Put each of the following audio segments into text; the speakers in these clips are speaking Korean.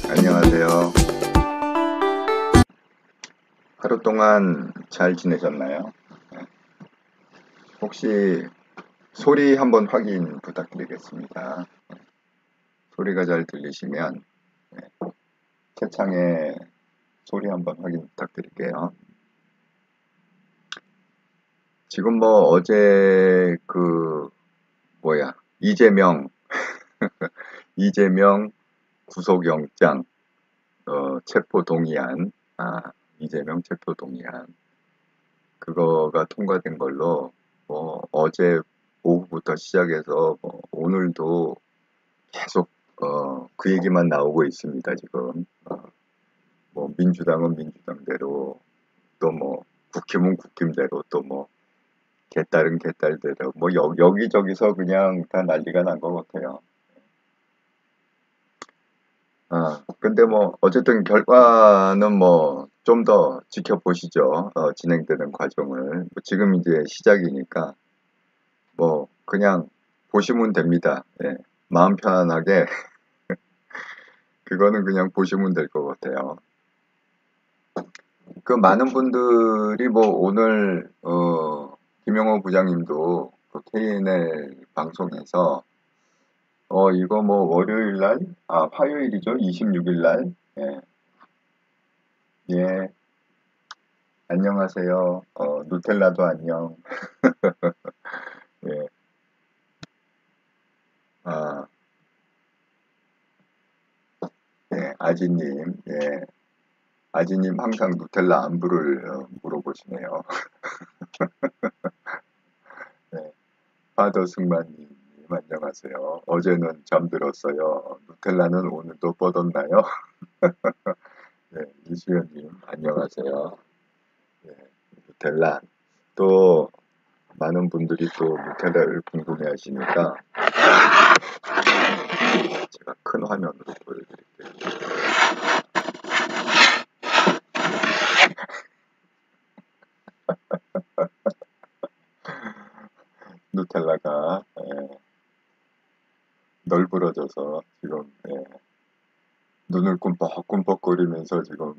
안녕하세요. 하루 동안 잘 지내셨나요? 혹시 소리 한번 확인 부탁드리겠습니다. 소리가 잘 들리시면 채창에 소리 한번 확인 부탁드릴게요. 지금 뭐 어제 이재명 이재명 구속영장 체포동의안 이재명 체포동의안 그거가 통과된 걸로 어제 오후부터 시작해서 오늘도 계속 그 얘기만 나오고 있습니다. 지금 민주당은 민주당대로 또 국힘은 국힘대로 또 개딸은 개딸대로 여기저기서 그냥 다 난리가 난 것 같아요. 근데 어쨌든 결과는 좀 더 지켜보시죠. 진행되는 과정을. 지금 이제 시작이니까 그냥 보시면 됩니다. 예. 마음 편안하게 그거는 그냥 보시면 될 것 같아요. 그 많은 분들이 오늘 김영호 부장님도 그 KNL 방송에서 이거 월요일 날 화요일이죠. 26일 날 예. 안녕하세요. 누텔라도 안녕. 예. 아지님, 아지님 항상 누텔라 안부를 물어보시네요. 파더 승만님, 안녕하세요. 어제는 잠들었어요. 누텔라는 오늘도 뻗었나요? 이수연님, 안녕하세요. 누텔라. 또, 많은 분들이 또 누텔라를 궁금해 하시니까, 제가 큰 화면으로 보여드릴게요. 누텔라가 널브러져서 지금 눈을 꿈뻑꿈뻑거리면서 지금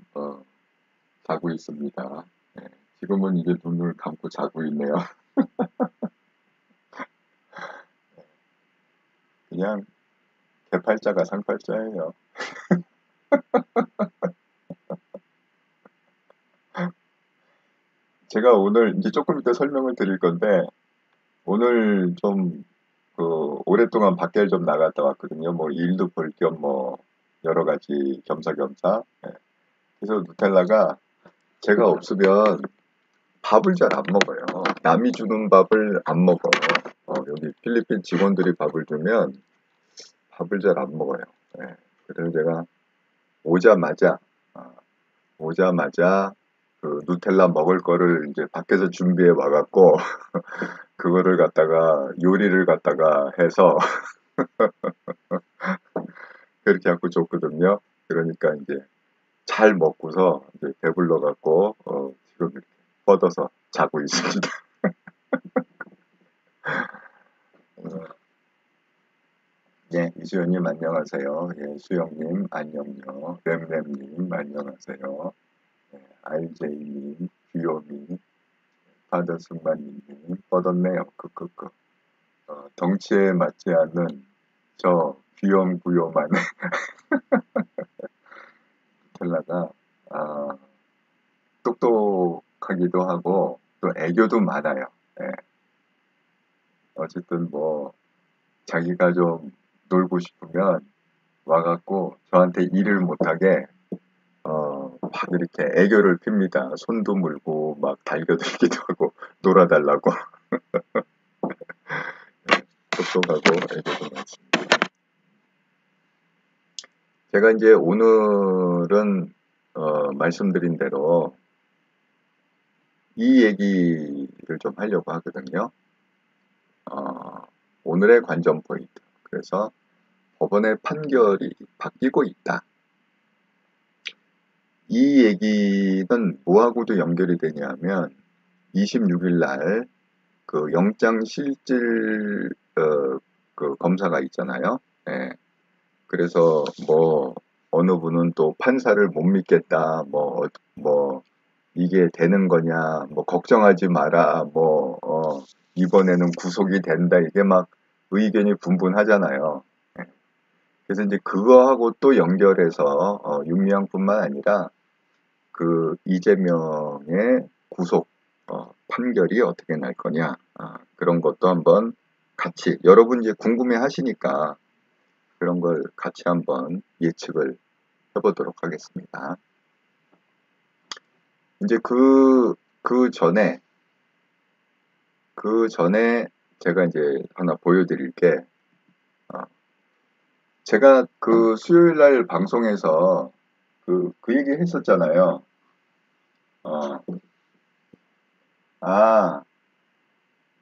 자고 있습니다. 지금은 이제 눈을 감고 자고 있네요. 그냥 개팔자가 상팔자예요. 제가 오늘 이제 조금 이따 설명을 드릴 건데 오늘 좀 오랫동안 밖에 좀 나갔다 왔거든요. 일도 볼 겸 여러 가지 겸사겸사. 그래서 누텔라가 제가 없으면 밥을 잘 안 먹어요. 남이 주는 밥을 안 먹어. 여기 필리핀 직원들이 밥을 주면 밥을 잘 안 먹어요. 그래서 제가 오자마자 그 누텔라 먹을 거를 이제 밖에서 준비해 와갖고 그거를 갖다가 요리를 갖다가 해서 그렇게 갖고 줬거든요. 그러니까 이제 잘 먹고서 이제 배불러 갖고 지금 이렇게 뻗어서 자고 있습니다. 이수연님 안녕하세요. 수영님 안녕요. 램램님 안녕하세요. RJ님, 귀요미, 파더 승만님 뻗었네요. 크크크. 덩치에 맞지 않는 저 귀염구요만 텔라가 아, 똑똑하기도 하고 또 애교도 많아요. 예. 어쨌든 뭐 자기가 좀 놀고 싶으면 와갖고 저한테 일을 못하게 막 이렇게 애교를 핍니다. 손도 물고 막 달겨들기도 하고 놀아달라고. 똑똑하고 애교도 많습니다. 제가 이제 오늘은 말씀드린 대로 이 얘기를 좀 하려고 하거든요. 오늘의 관전 포인트. 그래서 법원의 판결이 바뀌고 있다. 이 얘기는 뭐하고도 연결이 되냐면 26일 날 그 영장 실질 그 검사가 있잖아요. 예. 그래서 뭐 어느 분은 또 판사를 못 믿겠다. 뭐 이게 되는 거냐. 뭐 걱정하지 마라. 이번에는 구속이 된다. 이게 막 의견이 분분하잖아요. 예. 그래서 이제 그거하고 또 연결해서 윤미향뿐만 아니라 그 이재명의 구속 판결이 어떻게 날 거냐 그런 것도 한번 같이 여러분 이제 궁금해 하시니까 그런 걸 같이 한번 예측을 해보도록 하겠습니다. 이제 그 전에 제가 이제 하나 보여드릴 게 제가 그 수요일 날 방송에서 그 얘기 했었잖아요.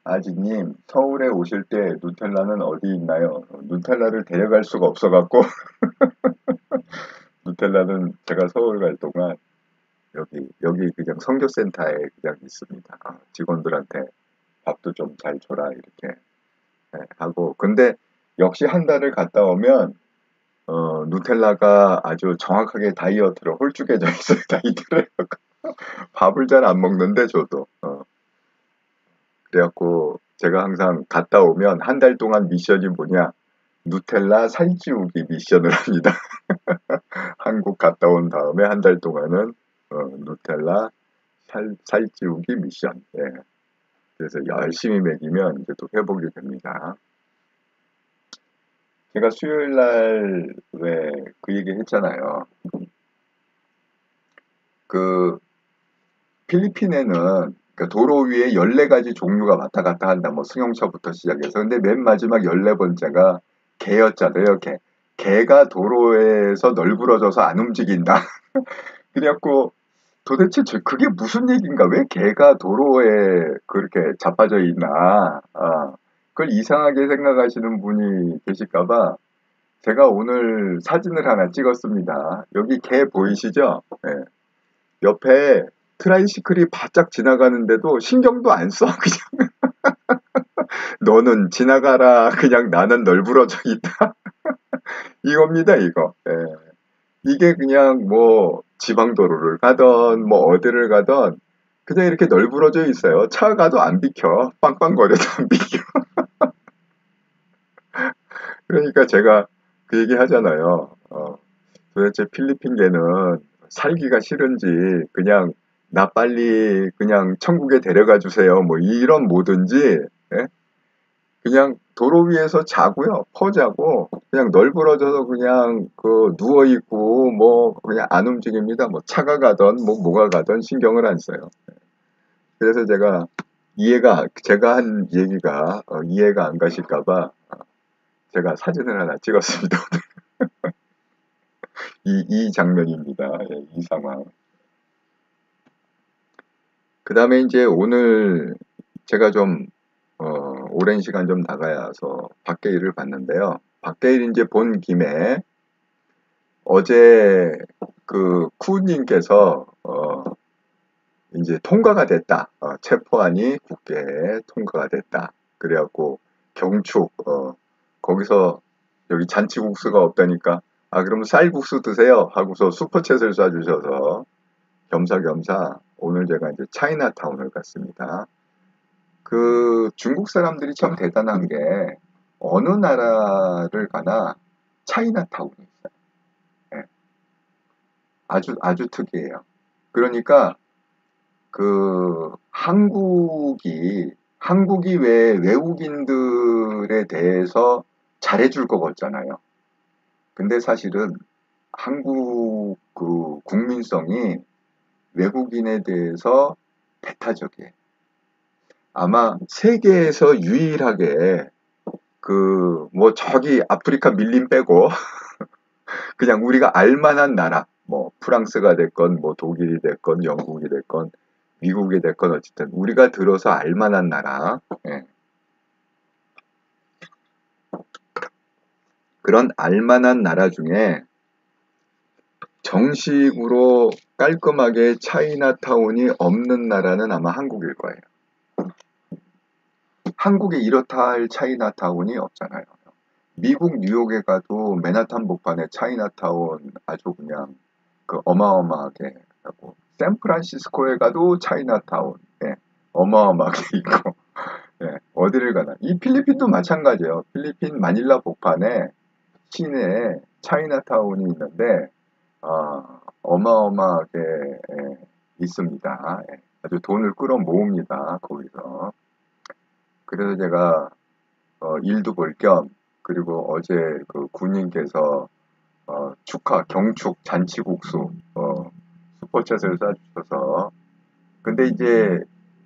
아지님, 서울에 오실 때 누텔라는 어디 있나요? 누텔라를 데려갈 수가 없어갖고, 누텔라는 제가 서울 갈 동안 여기 그냥 선교센터에 그냥 있습니다. 직원들한테 밥도 좀 잘 줘라, 이렇게 하고. 근데 역시 한 달을 갔다 오면, 누텔라가 아주 정확하게 다이어트로 홀쭉해져 있어요, 다이어트를. 밥을 잘 안 먹는데, 저도. 그래갖고, 제가 항상 갔다 오면 한 달 동안 미션이 뭐냐, 누텔라 살찌우기 미션을 합니다. 한국 갔다 온 다음에 한 달 동안은 누텔라 살찌우기 미션. 예. 그래서 열심히 먹이면 이제 또 회복이 됩니다. 제가 수요일 날 왜 그 얘기 했잖아요. 그 필리핀에는 그러니까 도로 위에 14가지 종류가 왔다 갔다 한다. 뭐 승용차부터 시작해서. 근데 맨 마지막 14번째가 개였잖아요. 개. 개가 도로에서 널브러져서 안 움직인다. 그래갖고 도대체 그게 무슨 얘기인가? 왜 개가 도로에 그렇게 자빠져 있나? 그걸 이상하게 생각하시는 분이 계실까봐 제가 오늘 사진을 하나 찍었습니다. 여기 개 보이시죠? 네. 옆에 트라이시클이 바짝 지나가는데도 신경도 안 써. 그냥 너는 지나가라. 그냥 나는 널브러져 있다. 이겁니다, 이거. 예. 이게 그냥 뭐 지방도로를 가던 뭐 어디를 가던 그냥 이렇게 널브러져 있어요. 차 가도 안 비켜. 빵빵거려도 안 비켜. 그러니까 제가 그 얘기 하잖아요. 도대체 필리핀 개는 살기가 싫은지 그냥 나 빨리 그냥 천국에 데려가 주세요. 뭐 이런 뭐든지 예? 그냥 도로 위에서 자고요. 퍼자고 그냥 널브러져서 그냥 그 누워 있고 뭐 그냥 안 움직입니다. 뭐 차가 가던 뭐가 가던 신경을 안 써요. 그래서 제가 한 얘기가 이해가 안 가실까봐 제가 사진을 하나 찍었습니다. 이 장면입니다. 예, 이 상황. 그 다음에 이제 오늘 제가 좀 오랜 시간 좀 나가서 밖에 일을 봤는데요. 밖에 일 이제 본 김에 어제 그 쿠우님께서 이제 통과가 됐다. 체포안이 국회에 통과가 됐다. 그래갖고 경축 거기서 여기 잔치국수가 없다니까 그럼 쌀국수 드세요 하고서 슈퍼챗을 쏴주셔서 겸사겸사 오늘 제가 이제 차이나타운을 갔습니다. 그 중국 사람들이 참 대단한 게 어느 나라를 가나 차이나타운이 있어요. 예, 아주 아주 특이해요. 그러니까 그 한국이 왜 외국인들에 대해서 잘해줄 것 같잖아요. 근데 사실은 한국 그 국민성이 외국인에 대해서 배타적이에요. 아마 세계에서 유일하게 그 뭐 저기 아프리카 밀림 빼고 그냥 우리가 알만한 나라 뭐 프랑스가 됐건 뭐 독일이 됐건 영국이 됐건 미국이 됐건 어쨌든 우리가 들어서 알만한 나라 예. 그런 알만한 나라 중에 정식으로 깔끔하게 차이나타운이 없는 나라는 아마 한국일 거예요. 한국에 이렇다 할 차이나타운이 없잖아요. 미국 뉴욕에 가도 맨하탄 복판에 차이나타운 아주 그냥 그 어마어마하게 하고 샌프란시스코에 가도 차이나타운 예, 어마어마하게 있고 예, 어디를 가나 이 필리핀도 마찬가지예요. 필리핀 마닐라 복판에 시내에 차이나타운이 있는데 어마어마하게 예, 있습니다. 예, 아주 돈을 끌어 모읍니다. 거기서. 그래서 제가 일도 볼 겸 그리고 어제 그 군인께서 경축 잔치국수 슈퍼챗을 싸주셔서 근데 이제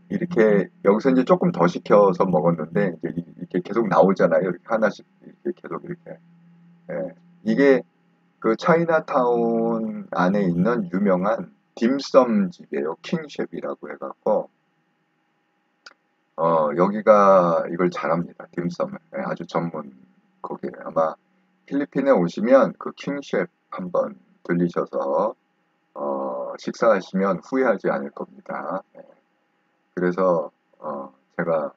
이렇게 여기서 이제 조금 더 시켜서 먹었는데 이제 이렇게 계속 나오잖아요. 이렇게 하나씩 이렇게 계속 이렇게 예. 이게 그 차이나타운 안에 있는 유명한 딤섬 집이에요. 킹셰프라고 해갖고 여기가 이걸 잘합니다. 딤섬을 예, 아주 전문 거기에 아마 필리핀에 오시면 그 킹셰프 한번 들리셔서 식사하시면 후회하지 않을 겁니다. 예. 그래서 제가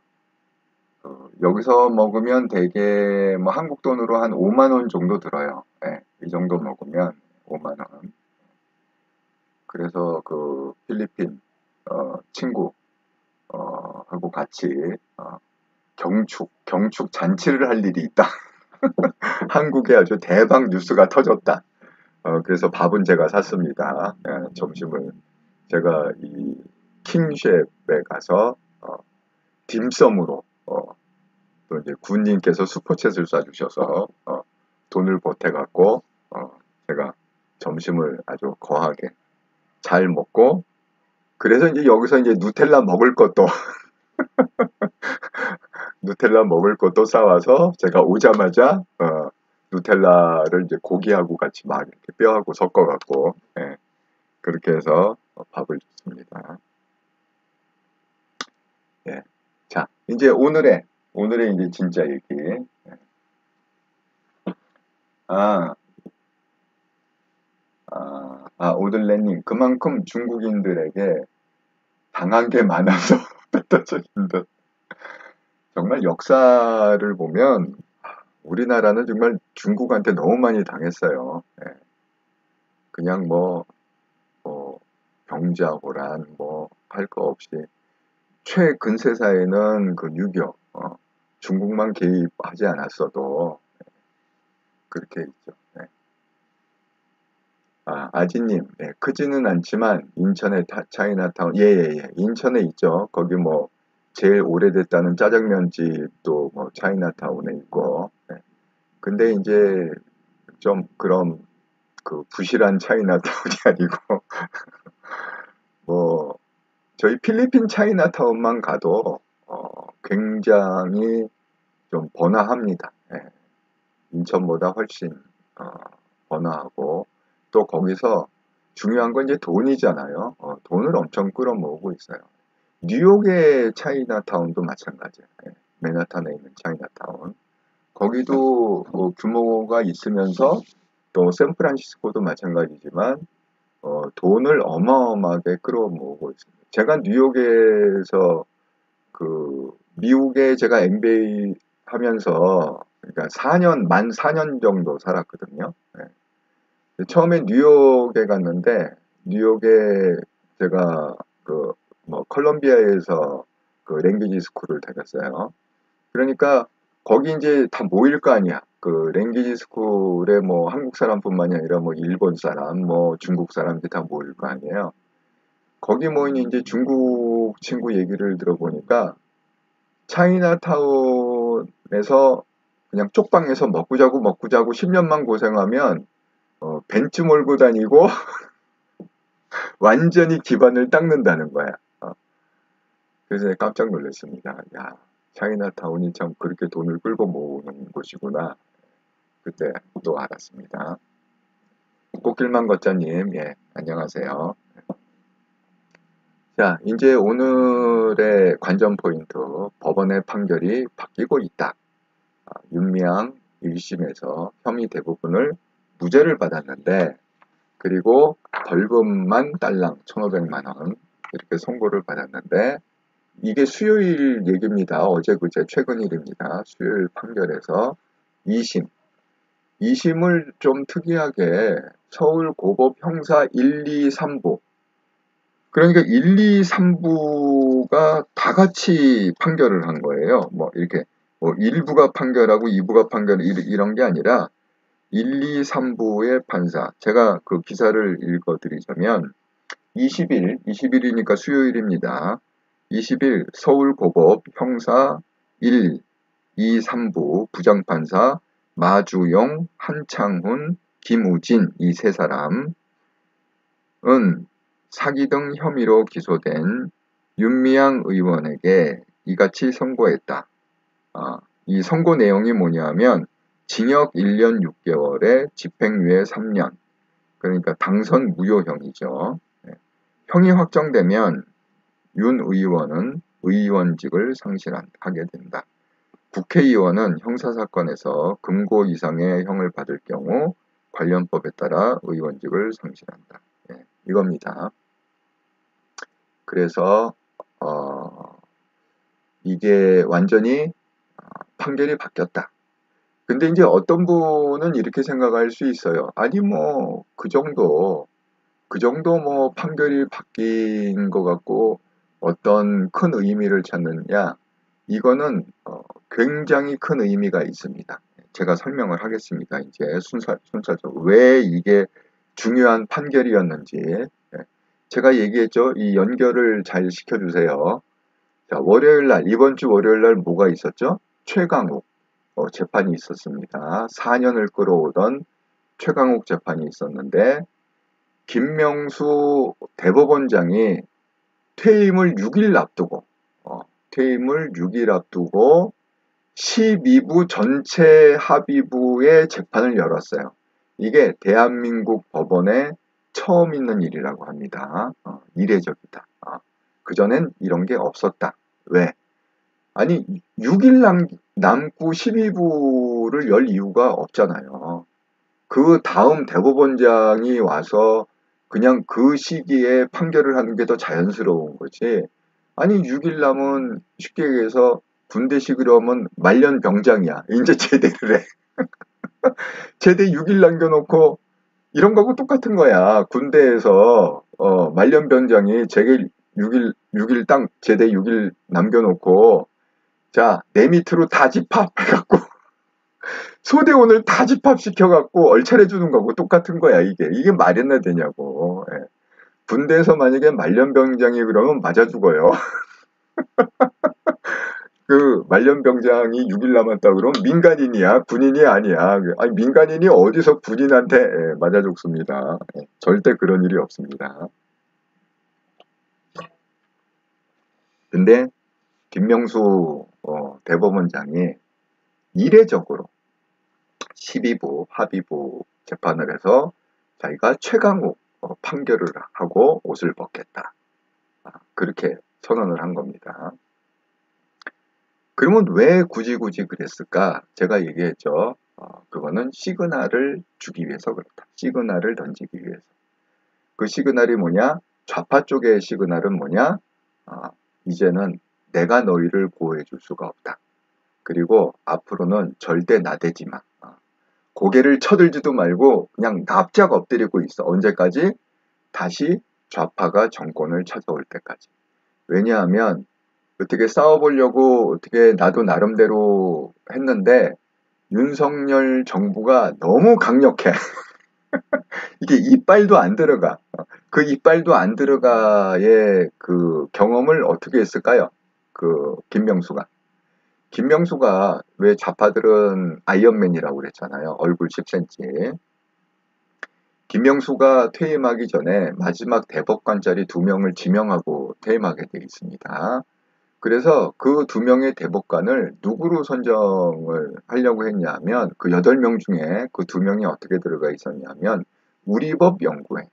여기서 먹으면 대개 뭐 한국 돈으로 한 5만 원 정도 들어요. 예, 이 정도 먹으면 5만 원. 그래서 그 필리핀 친구 하고 같이 경축 잔치를 할 일이 있다. 한국에 아주 대박 뉴스가 터졌다. 그래서 밥은 제가 샀습니다. 예, 점심을 제가 이 킹셰프에 가서 딤섬으로 또 이제 군님께서 슈퍼챗을 쏴주셔서 돈을 보태갖고 제가 점심을 아주 거하게 잘 먹고 그래서 이제 여기서 이제 누텔라 먹을 것도 누텔라 먹을 것도 싸와서 제가 오자마자 누텔라를 이제 고기하고 같이 막 이렇게 뼈하고 섞어갖고 예, 그렇게 해서 밥을 줬습니다. 예. 자 이제 오늘의 이제 진짜 얘기. 아, 오들레님, 그만큼 중국인들에게 당한 게 많아서 뱉어진 듯. 정말 역사를 보면 우리나라는 정말 중국한테 너무 많이 당했어요. 예. 그냥 뭐 병자호란 뭐 할 거 없이 최근세사에는 그 유교 중국만 개입하지 않았어도 그렇게 있죠. 예. 아지님, 예, 크지는 않지만 인천의 차이나타운, 예, 예, 예, 인천에 있죠. 거기 뭐 제일 오래됐다는 짜장면집도 뭐 차이나타운에 있고. 예. 근데 이제 좀 그런 그 부실한 차이나타운이 아니고 뭐 저희 필리핀 차이나타운만 가도 굉장히 좀 번화합니다. 예. 인천보다 훨씬 어, 번화하고 또 거기서 중요한 건 이제 돈이잖아요. 돈을 엄청 끌어모으고 있어요. 뉴욕의 차이나타운도 마찬가지예요. 예. 맨하탄에 있는 차이나타운. 거기도 뭐 규모가 있으면서 또 샌프란시스코도 마찬가지지만 돈을 어마어마하게 끌어모으고 있습니다. 제가 뉴욕에서 그 미국에 제가 MBA 하면서 그러니까 만 4년 정도 살았거든요. 예. 처음에 뉴욕에 갔는데 뉴욕에 제가 그 뭐 컬럼비아에서 그 랭귀지 스쿨을 다녔어요. 그러니까 거기 이제 다 모일 거 아니야. 그 랭귀지 스쿨에 뭐 한국 사람뿐만이 아니라 뭐 일본 사람, 뭐 중국 사람들이 다 모일 거 아니에요. 거기 모인 이제 중국 친구 얘기를 들어보니까 차이나타운에서 그냥 쪽방에서 먹고 자고 10년만 고생하면 벤츠 몰고 다니고 완전히 기반을 닦는다는 거야. 그래서 깜짝 놀랐습니다. 야, 차이나타운이 참 그렇게 돈을 끌고 모으는 곳이구나. 그때 또 알았습니다. 꽃길만 걷자님, 예, 안녕하세요. 자, 이제 오늘의 관전 포인트, 법원의 판결이 바뀌고 있다. 윤미향 1심에서 혐의 대부분을 무죄를 받았는데, 그리고 벌금만 딸랑 1,500만 원 이렇게 선고를 받았는데, 이게 수요일 얘기입니다. 어제 그제 최근 일입니다. 수요일 판결에서 2심. 2심을 좀 특이하게 서울고법 형사 1, 2, 3부. 그러니까 1, 2, 3부가 다 같이 판결을 한 거예요. 뭐 이렇게 뭐 1부가 판결하고 2부가 판결 이런 게 아니라 1, 2, 3부의 판사. 제가 그 기사를 읽어드리자면 20일이니까 수요일입니다. 20일 서울고법 형사 1, 2, 3부 부장판사 마주용, 한창훈, 김우진 이 세 사람은 사기 등 혐의로 기소된 윤미향 의원에게 이같이 선고했다. 이 선고 내용이 뭐냐면 징역 1년 6개월에 집행유예 3년. 그러니까 당선 무효형이죠. 형이 확정되면 윤 의원은 의원직을 상실하게 된다. 국회의원은 형사사건에서 금고 이상의 형을 받을 경우 관련법에 따라 의원직을 상실한다. 이겁니다. 그래서 이게 완전히 판결이 바뀌었다. 근데 이제 어떤 분은 이렇게 생각할 수 있어요. 아니 뭐 그 정도 뭐 판결이 바뀐 것 같고 어떤 큰 의미를 찾느냐, 이거는 굉장히 큰 의미가 있습니다. 제가 설명을 하겠습니다. 이제 순차적으로 왜 이게 중요한 판결이었는지. 제가 얘기했죠. 이 연결을 잘 시켜주세요. 자, 이번 주 월요일 날 뭐가 있었죠? 최강욱 재판이 있었습니다. 4년을 끌어오던 최강욱 재판이 있었는데 김명수 대법원장이 퇴임을 6일 앞두고 12부 전체 합의부의 재판을 열었어요. 이게 대한민국 법원에 처음 있는 일이라고 합니다. 이례적이다. 그전엔 이런 게 없었다. 왜? 아니 6일 남고 12부를 열 이유가 없잖아요. 그 다음 대법원장이 와서 그냥 그 시기에 판결을 하는 게 더 자연스러운 거지. 아니 6일 남은 쉽게 얘기해서 군대식으로 하면 말년병장이야. 이제 제대를 해. 제대 6일 남겨놓고 이런 거하고 똑같은 거야. 군대에서 말년병장이 제대 6일 딱 제대 6일 남겨놓고 자, 내 밑으로 다 집합해갖고 소대원을 다 집합시켜갖고 얼차려주는 거하고 똑같은 거야. 이게 말이나 되냐고. 예. 군대에서 만약에 말년병장이 그러면 맞아 죽어요. 그 말년병장이 6일 남았다 그러면 민간인이야, 군인이 아니야. 아니 민간인이 어디서 군인한테 맞아 죽습니다. 절대 그런 일이 없습니다. 근데 김명수 대법원장이 이례적으로 12부 합의부 재판을 해서 자기가 최강욱 판결을 하고 옷을 벗겠다. 그렇게 선언을 한 겁니다. 그러면 왜 굳이 그랬을까? 제가 얘기했죠. 그거는 시그널을 주기 위해서 그렇다. 시그널을 던지기 위해서. 그 시그널이 뭐냐? 좌파 쪽의 시그널은 뭐냐? 이제는 내가 너희를 보호해 줄 수가 없다. 그리고 앞으로는 절대 나대지 마. 고개를 쳐들지도 말고 그냥 납작 엎드리고 있어. 언제까지? 다시 좌파가 정권을 찾아올 때까지. 왜냐하면 어떻게 싸워보려고 어떻게 나도 나름대로 했는데 윤석열 정부가 너무 강력해. 이게 이빨도 안 들어가. 그 이빨도 안 들어가의 그 경험을 어떻게 했을까요? 그 김명수가. 김명수가 왜 좌파들은 아이언맨이라고 그랬잖아요. 얼굴 10cm. 김명수가 퇴임하기 전에 마지막 대법관짜리 2명을 지명하고 퇴임하게 돼 있습니다. 그래서 그 2명의 대법관을 누구로 선정을 하려고 했냐면 그 8명 중에 그 2명이 어떻게 들어가 있었냐면 우리법연구회,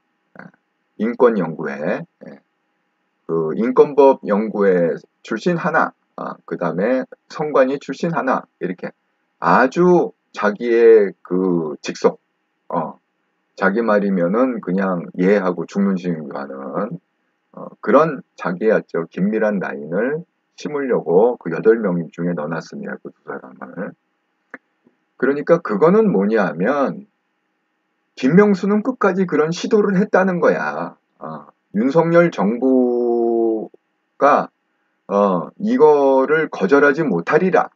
인권연구회, 그 인권법연구회 출신 하나, 그 다음에 성관위 출신 하나, 이렇게 아주 자기의 그 직속, 자기 말이면은 그냥 예하고 죽는 식하는 그런 자기의 긴밀한 라인을 심으려고 그 8명 중에 넣어놨습니다. 그 2사람을. 그러니까 그거는 뭐냐 하면 김명수는 끝까지 그런 시도를 했다는 거야. 윤석열 정부가 이거를 거절하지 못하리라.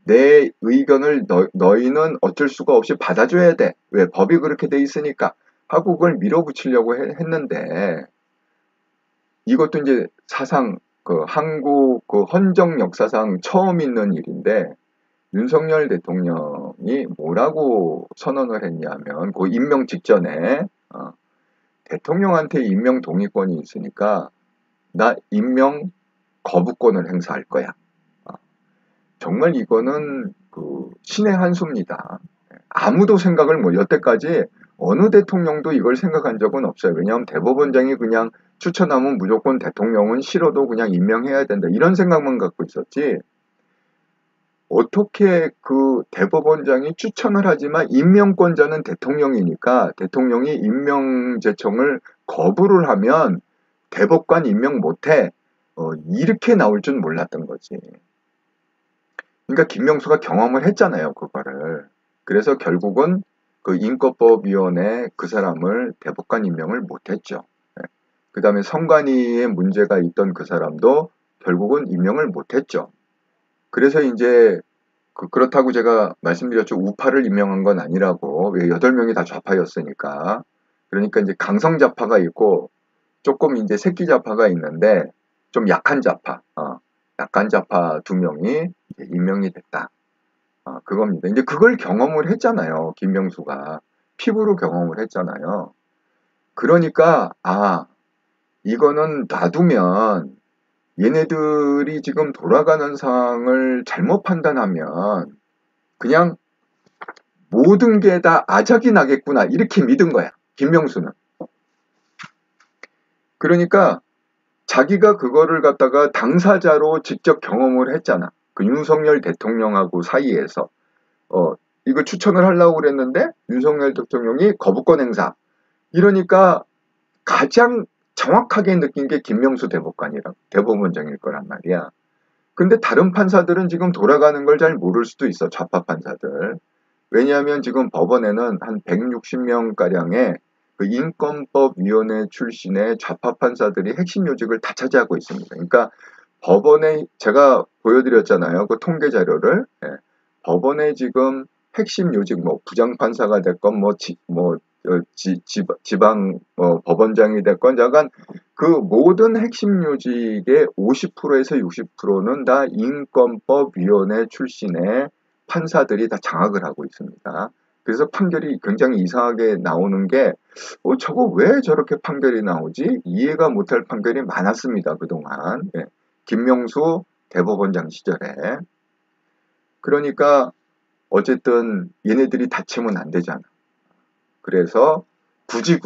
내 의견을 너희는 어쩔 수가 없이 받아줘야 돼. 왜? 법이 그렇게 돼 있으니까. 하고 그걸 밀어붙이려고 했는데 이것도 이제 사상 그 한국 그 헌정 역사상 처음 있는 일인데 윤석열 대통령이 뭐라고 선언을 했냐면 그 임명 직전에 대통령한테 임명 동의권이 있으니까 나 임명 거부권을 행사할 거야. 정말 이거는 그 신의 한 수입니다. 아무도 생각을 여태까지 어느 대통령도 이걸 생각한 적은 없어요. 왜냐하면 대법원장이 그냥 추천하면 무조건 대통령은 싫어도 그냥 임명해야 된다. 이런 생각만 갖고 있었지. 어떻게 그 대법원장이 추천을 하지만 임명권자는 대통령이니까 대통령이 임명 제청을 거부를 하면 대법관 임명 못해. 이렇게 나올 줄 몰랐던 거지. 그러니까 김명수가 경험을 했잖아요, 그거를. 그래서 결국은 그 인권법위원회 그 사람을 대법관 임명을 못했죠. 그 다음에 선관위에 문제가 있던 그 사람도 결국은 임명을 못했죠. 그래서 이제 그렇다고 제가 말씀드렸죠. 우파를 임명한 건 아니라고. 왜 8명이 다 좌파였으니까. 그러니까 이제 강성 좌파가 있고 조금 이제 새끼 좌파가 있는데 좀 약한 좌파, 약한 좌파 2명이 임명이 됐다. 그겁니다. 이제 그걸 경험을 했잖아요. 김명수가. 피부로 경험을 했잖아요. 그러니까, 이거는 놔두면 얘네들이 지금 돌아가는 상황을 잘못 판단하면 그냥 모든 게 다 아작이 나겠구나. 이렇게 믿은 거야. 김명수는. 그러니까 자기가 그거를 갖다가 당사자로 직접 경험을 했잖아. 그 윤석열 대통령하고 사이에서. 이거 추천을 하려고 그랬는데 윤석열 대통령이 거부권 행사. 이러니까 가장 정확하게 느낀 게 김명수 대법원장일 거란 말이야. 근데 다른 판사들은 지금 돌아가는 걸 잘 모를 수도 있어. 좌파 판사들. 왜냐하면 지금 법원에는 한 160명가량의 그 인권법위원회 출신의 좌파 판사들이 핵심 요직을 다 차지하고 있습니다. 그러니까 법원에 제가 보여드렸잖아요. 그 통계 자료를. 법원에 지금 핵심 요직 뭐 부장판사가 됐건 지방 법원장이 됐건 약간 그 모든 핵심 요직의 50%에서 60%는 다 인권법위원회 출신의 판사들이 다 장악을 하고 있습니다. 그래서 판결이 굉장히 이상하게 나오는 게 저거 왜 저렇게 판결이 나오지? 이해가 못할 판결이 많았습니다. 그동안. 김명수 대법원장 시절에. 그러니까 어쨌든 얘네들이 다치면 안 되잖아. 그래서 굳이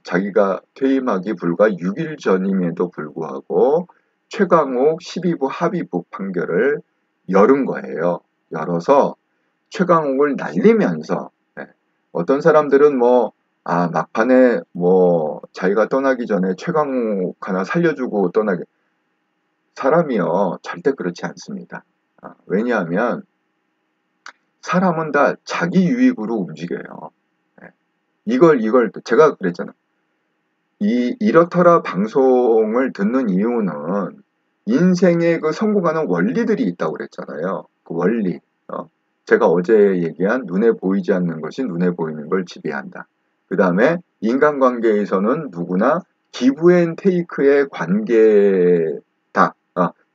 자기가 퇴임하기 불과 6일 전임에도 불구하고 최강욱 12부 합의부 판결을 열은 거예요. 열어서 최강욱을 날리면서 어떤 사람들은 막판에 자기가 떠나기 전에 최강욱 하나 살려주고 떠나게 사람이요 절대 그렇지 않습니다. 왜냐하면 사람은 다 자기 유익으로 움직여요. 이걸 제가 그랬잖아. 이렇더라 방송을 듣는 이유는 인생에 그 성공하는 원리들이 있다고 그랬잖아요. 그 원리. 제가 어제 얘기한 눈에 보이지 않는 것이 눈에 보이는 걸 지배한다. 그 다음에 인간관계에서는 누구나 기브 앤 테이크의 관계다.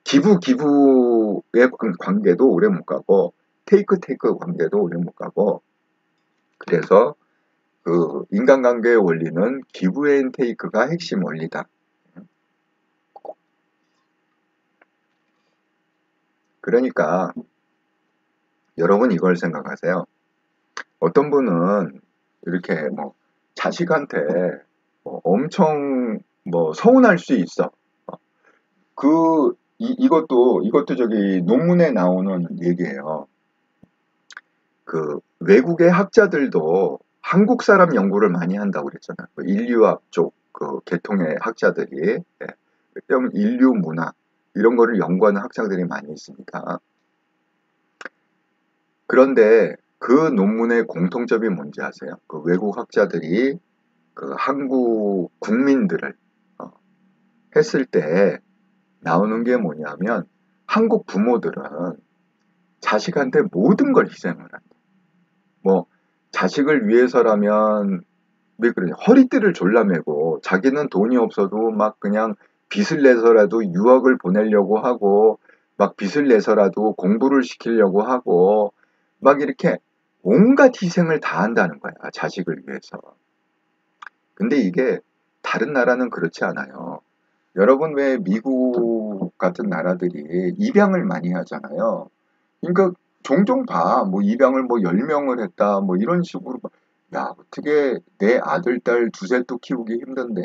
기부의 관계도 오래 못 가고 테이크 관계도 오래 못 가고 그래서 그 인간관계의 원리는 기브 앤 테이크가 핵심 원리다. 그러니까 여러분 이걸 생각하세요. 어떤 분은 이렇게 뭐 자식한테 엄청 뭐 서운할 수 있어. 이것도 저기 논문에 나오는 얘기예요. 그 외국의 학자들도 한국 사람 연구를 많이 한다고 그랬잖아요. 그 인류학 쪽 그 계통의 학자들이 그럼 인류 문화 이런 거를 연구하는 학자들이 많이 있습니다. 그런데 그 논문의 공통점이 뭔지 아세요? 그 외국 학자들이 그 한국 국민들을 했을 때 나오는 게 뭐냐면 한국 부모들은 자식한테 모든 걸 희생을 한다. 뭐 자식을 위해서라면 왜 그러냐 허리띠를 졸라매고 자기는 돈이 없어도 막 그냥 빚을 내서라도 유학을 보내려고 하고 막 빚을 내서라도 공부를 시키려고 하고 막 이렇게 온갖 희생을 다 한다는 거야 자식을 위해서. 근데 이게 다른 나라는 그렇지 않아요. 여러분 왜 미국 같은 나라들이 입양을 많이 하잖아요. 그러니까 종종 봐. 뭐 입양을 뭐 10명을 했다. 뭐 이런 식으로. 야, 어떻게 내 아들, 딸 두세 또 키우기 힘든데.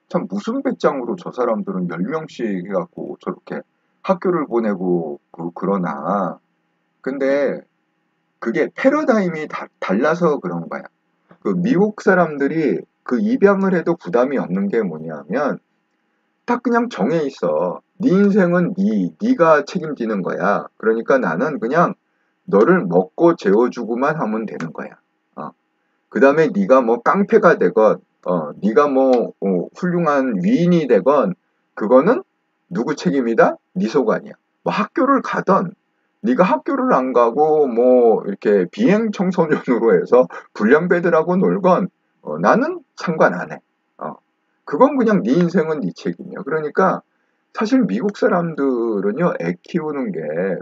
참 무슨 배짱으로 저 사람들은 10명씩 해갖고 저렇게 학교를 보내고 그러나. 근데 그게 패러다임이 달라서 그런 거야. 그 미국 사람들이 그 입양을 해도 부담이 없는 게 뭐냐면 딱 그냥 정해 있어. 네 인생은 네가 책임지는 거야. 그러니까 나는 그냥 너를 먹고 재워주고만 하면 되는 거야. 그 다음에 네가 뭐 깡패가 되건, 네가 뭐 훌륭한 위인이 되건 그거는 누구 책임이다? 네 소관이야. 뭐 학교를 가던 네가 학교를 안 가고 뭐 이렇게 비행 청소년으로 해서 불량배들하고 놀건 나는 상관 안 해. 그건 그냥 네 인생은 네 책임이야. 그러니까 사실 미국 사람들은요, 애 키우는 게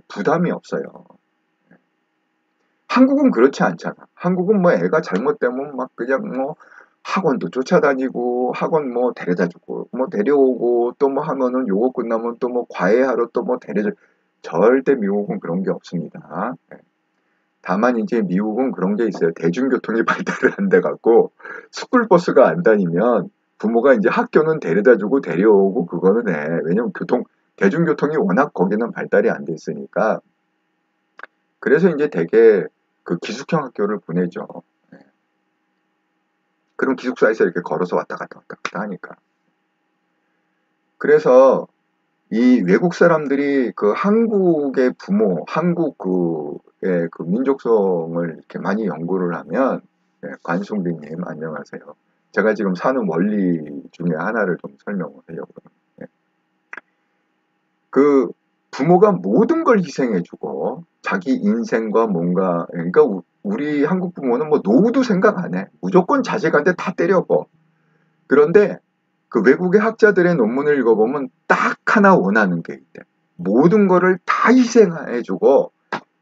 부담이 없어요. 한국은 그렇지 않잖아. 한국은 뭐 애가 잘못되면 막 그냥 뭐 학원도 쫓아다니고 학원 뭐 데려다 주고 뭐 데려오고 또 뭐 하면은 요거 끝나면 또 뭐 과외하러 또 뭐 데려줘. 절대 미국은 그런 게 없습니다. 다만 이제 미국은 그런 게 있어요. 대중교통이 발달을 안 돼 갖고 스쿨버스가 안 다니면 부모가 이제 학교는 데려다 주고 데려오고 그거는 해. 왜냐면 대중교통이 워낙 거기는 발달이 안 돼 있으니까. 그래서 이제 되게 그 기숙형 학교를 보내죠. 그럼 기숙사에서 이렇게 걸어서 왔다 갔다 하니까. 그래서 이 외국 사람들이 그 한국의 부모, 한국 그의 그 민족성을 이렇게 많이 연구를 하면, 관송비님 안녕하세요. 제가 지금 사는 원리 중에 하나를 좀 설명을 하려고 합니다. 그 부모가 모든 걸 희생해주고 자기 인생과 뭔가 그러니까 우리 한국 부모는 뭐 노후도 생각 안 해. 무조건 자식한테 다 때려버. 그런데 그 외국의 학자들의 논문을 읽어보면 딱 하나 원하는 게 있대. 모든 거를 다 희생해주고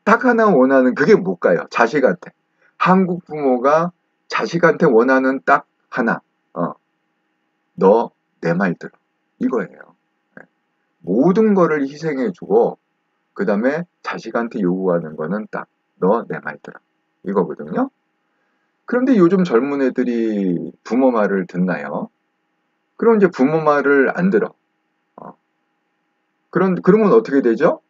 딱 하나 원하는 그게 뭘까요? 자식한테. 한국 부모가 자식한테 원하는 딱 하나. 너 내 말 들어. 이거예요. 모든 거를 희생해주고 그 다음에 자식한테 요구하는 거는 딱 너 내 말 들어. 이거거든요. 그런데 요즘 젊은 애들이 부모 말을 듣나요? 그럼 이제 부모 말을 안 들어. 그러면 어떻게 되죠?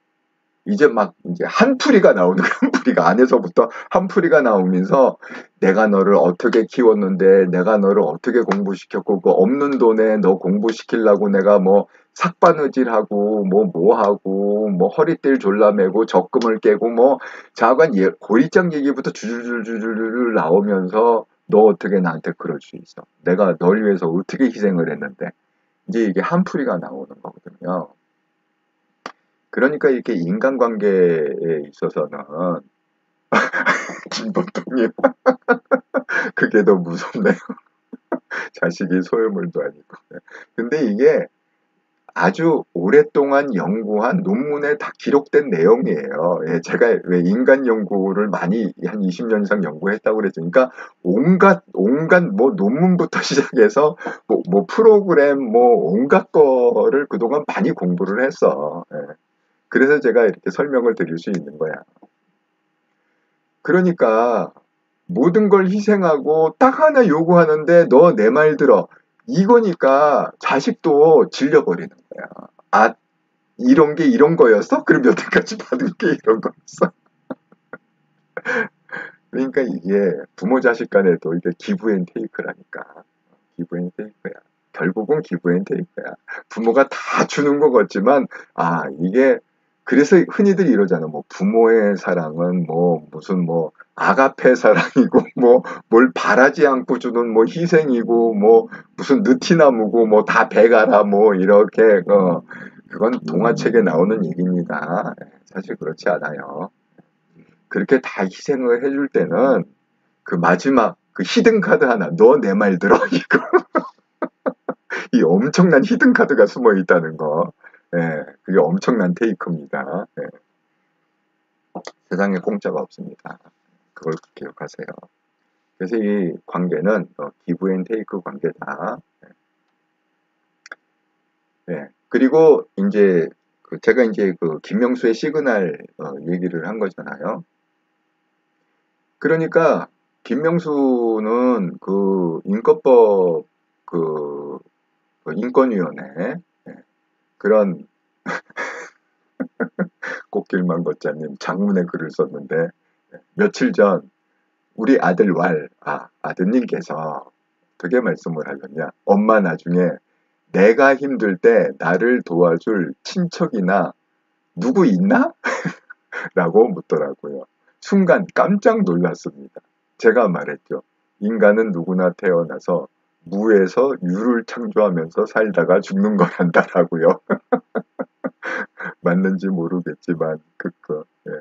이제 막 이제 한풀이가 나오는 거야. 한풀이가 안에서부터 한풀이가 나오면서 내가 너를 어떻게 키웠는데 내가 너를 어떻게 공부시켰고 그 없는 돈에 너 공부시키려고 내가 뭐 삭바느질하고 뭐 하고 뭐 허리띠를 졸라매고 적금을 깨고 뭐 자관 고리장 얘기부터 줄줄줄줄 나오면서 너 어떻게 나한테 그럴 수 있어. 내가 널 위해서 어떻게 희생을 했는데 이제 이게 한풀이가 나오는 거거든요. 그러니까 이렇게 인간관계에 있어서는 진보통님 그게 더 무섭네요. 자식이 소유물도 아니고. 근데 이게 아주 오랫동안 연구한 논문에 다 기록된 내용이에요. 예, 제가 왜 인간 연구를 많이 한 20년 이상 연구했다고 그랬죠. 그러니까 온갖 뭐 논문부터 시작해서 뭐 프로그램 뭐 온갖 거를 그동안 많이 공부를 했어. 예. 그래서 제가 이렇게 설명을 드릴 수 있는 거야. 그러니까 모든 걸 희생하고 딱 하나 요구하는데 너 내 말 들어. 이거니까 자식도 질려버리는 거야. 아, 이런 게 이런 거였어? 그럼 여태까지 받은 게 이런 거였어? 그러니까 이게 부모 자식 간에도 이게 기브 앤 테이크라니까. 기브 앤 테이크야. 결국은 기브 앤 테이크야. 부모가 다 주는 것 같지만, 아, 이게, 그래서 흔히들 이러잖아. 뭐, 부모의 사랑은 뭐, 무슨 뭐, 아가페 사랑이고, 뭐, 뭘 바라지 않고 주는 뭐, 희생이고, 뭐, 무슨 느티나무고, 뭐, 다 배가라, 뭐, 이렇게, 그건 동화책에 나오는 얘기입니다. 사실 그렇지 않아요. 그렇게 다 희생을 해줄 때는 그 마지막 그 히든 카드 하나, 너 내 말 들어? 이거, 이 엄청난 히든 카드가 숨어 있다는 거. 예, 그게 엄청난 테이크입니다. 예, 세상에 공짜가 없습니다. 그걸 기억하세요. 그래서 이 관계는 기브 앤 테이크 관계다. 예. 그리고 이제 제가 이제 그 김명수의 시그널 얘기를 한 거잖아요. 그러니까 김명수는 그 인권법 그, 그 인권위원회 예, 그런 꽃길만 걷자님 장문의 글을 썼는데 며칠 전 우리 아들 아드님께서 어떻게 말씀을 하셨냐. 엄마 나중에 내가 힘들 때 나를 도와줄 친척이나 누구 있나? 라고 묻더라고요. 순간 깜짝 놀랐습니다. 제가 말했죠. 인간은 누구나 태어나서 무에서 유를 창조하면서 살다가 죽는 거란다라고요. 맞는지 모르겠지만 예.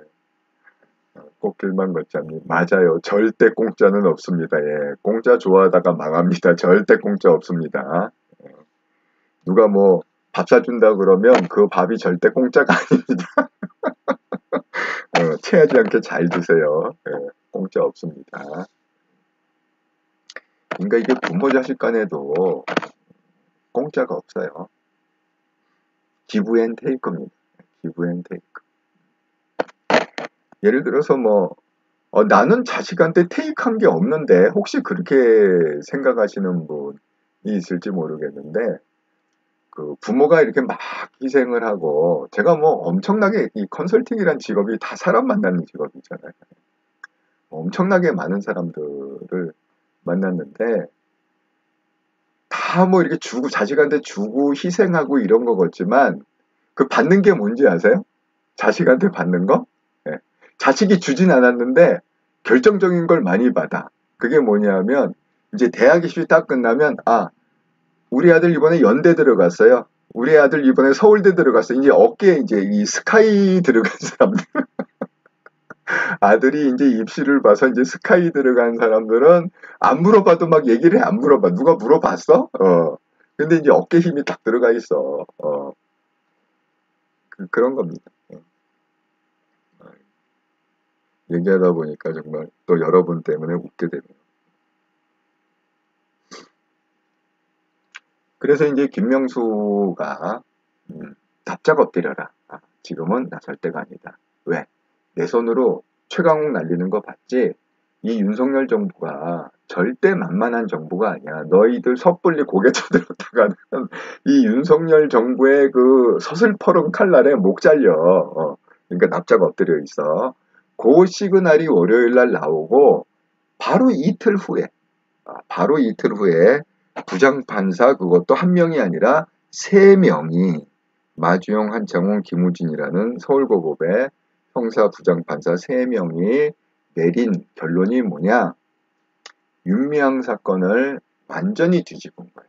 꽃길만 걷자니 맞아요. 절대 공짜는 없습니다. 예. 공짜 좋아하다가 망합니다. 절대 공짜 없습니다. 누가 뭐 밥 사준다 그러면 그 밥이 절대 공짜가 아닙니다. 체하지 않게 잘 드세요. 예. 공짜 없습니다. 그러니까 이게 부모 자식 간에도 공짜가 없어요. 기브 앤 테이크입니다. 기브 앤 테이크. 예를 들어서 뭐 나는 자식한테 테이크한 게 없는데 혹시 그렇게 생각하시는 분이 있을지 모르겠는데 그 부모가 이렇게 막 희생을 하고 제가 뭐 엄청나게 이 컨설팅이란 직업이 다 사람 만나는 직업이잖아요. 엄청나게 많은 사람들을 만났는데 다 뭐 이렇게 주고 자식한테 주고 희생하고 이런 거 같지만 그 받는 게 뭔지 아세요? 자식한테 받는 거? 예. 자식이 주진 않았는데 결정적인 걸 많이 받아. 그게 뭐냐면 이제 대학 입시 딱 끝나면 우리 아들 이번에 연대 들어갔어요. 우리 아들 이번에 서울대 들어갔어요. 이제 어깨에 이제 이 스카이 들어간 사람들. 아들이 이제 입시를 봐서 이제 스카이 들어간 사람들은 안 물어봐도 막 얘기를 해. 안 물어봐. 누가 물어봤어? 근데 이제 어깨 힘이 딱 들어가 있어. 그런 겁니다. 얘기하다 보니까 정말 또 여러분 때문에 웃게 되네요. 그래서 이제 김명수가 납작 엎드려라. 지금은 나설 때가 아니다. 왜? 내 손으로 최강욱 날리는 거 봤지? 이 윤석열 정부가 절대 만만한 정부가 아니야. 너희들 섣불리 고개 쳐들었다가는 이 윤석열 정부의 그 서슬퍼런 칼날에 목 잘려. 그러니까 납작 엎드려 있어. 그 시그널이 월요일 날 나오고 바로 이틀 후에 부장판사 그것도 한 명이 아니라 세 명이 마주영, 한창훈, 김우진이라는 서울고법의 형사 부장판사 세 명이 내린 결론이 뭐냐? 윤미향 사건을 완전히 뒤집은 거예요.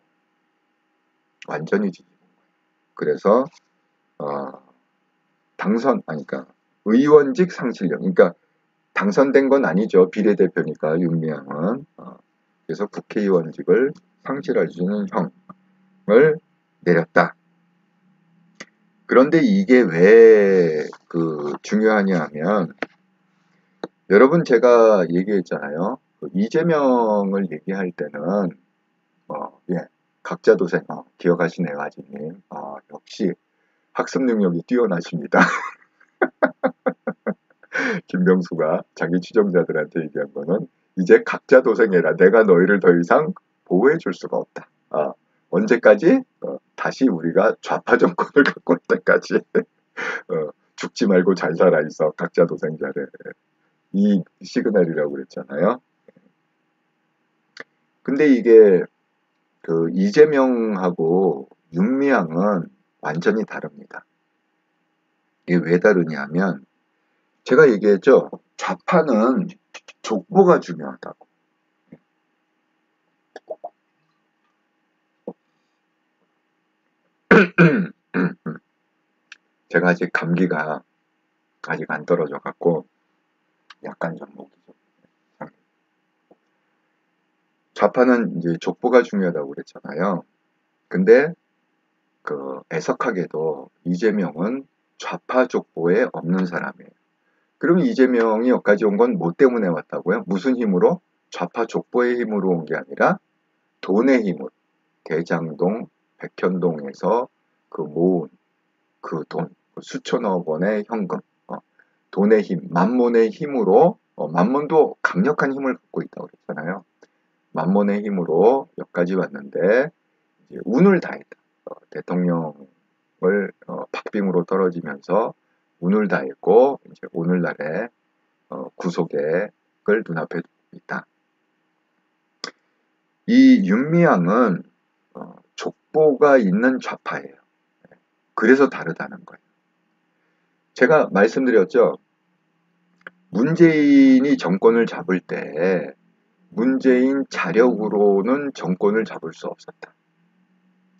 완전히 뒤집은 거예요. 그래서 그러니까 의원직 상실령. 그러니까 당선된 건 아니죠. 비례대표니까 윤미향은. 그래서 국회의원직을 상실할 수 있는 형을 내렸다. 그런데 이게 왜 중요하냐 하면, 여러분 제가 얘기했잖아요. 이재명을 얘기할 때는 예, 각자도생 기억하시네요, 아지님. 역시 학습 능력이 뛰어나십니다. 김병수가 자기 추종자들한테 얘기한 거는 이제 각자 도생해라. 내가 너희를 더 이상 보호해 줄 수가 없다. 언제까지? 다시 우리가 좌파 정권을 갖고 올 때까지 죽지 말고 잘 살아 있어. 각자 도생자를. 이 시그널이라고 그랬잖아요. 근데 이게 이재명하고 윤미향은 완전히 다릅니다. 이게 왜 다르냐면, 제가 얘기했죠. 좌파는 족보가 중요하다고. 제가 아직 감기가 아직 안 떨어져 갖고 약간 좀 목이 좀 좌파는 이제 족보가 중요하다고 그랬잖아요. 근데 애석하게도 이재명은 좌파 족보에 없는 사람이에요. 그럼 이재명이 여기까지 온 건 뭐 때문에 왔다고요? 무슨 힘으로? 좌파 족보의 힘으로 온 게 아니라 돈의 힘으로. 대장동, 백현동에서 모은 돈, 수천억 원의 현금, 돈의 힘, 만몬의 힘으로, 만몬도 강력한 힘을 갖고 있다고 그랬잖아요. 만몬의 힘으로 여기까지 왔는데, 이제 운을 다했다. 대통령을 박빙으로 떨어지면서 운을 다했고, 이제 오늘날의 구속액을 눈앞에 두고 있다. 이 윤미향은 족보가 있는 좌파예요. 그래서 다르다는 거예요. 제가 말씀드렸죠. 문재인이 정권을 잡을 때 문재인 자력으로는 정권을 잡을 수 없었다.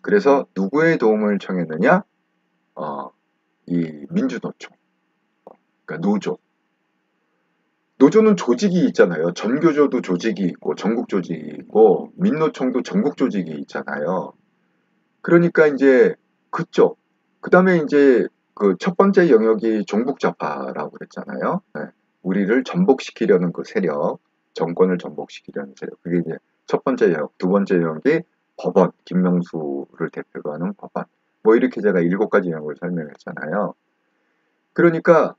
그래서 누구의 도움을 청했느냐? 이 민주노총, 그러니까 노조. 노조는 조직이 있잖아요. 전교조도 조직이 있고 전국 조직이 있고 민노총도 전국 조직이 있잖아요. 그러니까 이제 그쪽. 그다음에 이제 첫 번째 영역이 종북좌파라고 그랬잖아요. 네. 우리를 전복시키려는 그 세력, 정권을 전복시키려는 세력. 그게 이제 첫 번째 영역. 두 번째 영역이 법원, 김명수를 대표로 하는 법원. 뭐 이렇게 제가 7가지 영역을 설명했잖아요. 그러니까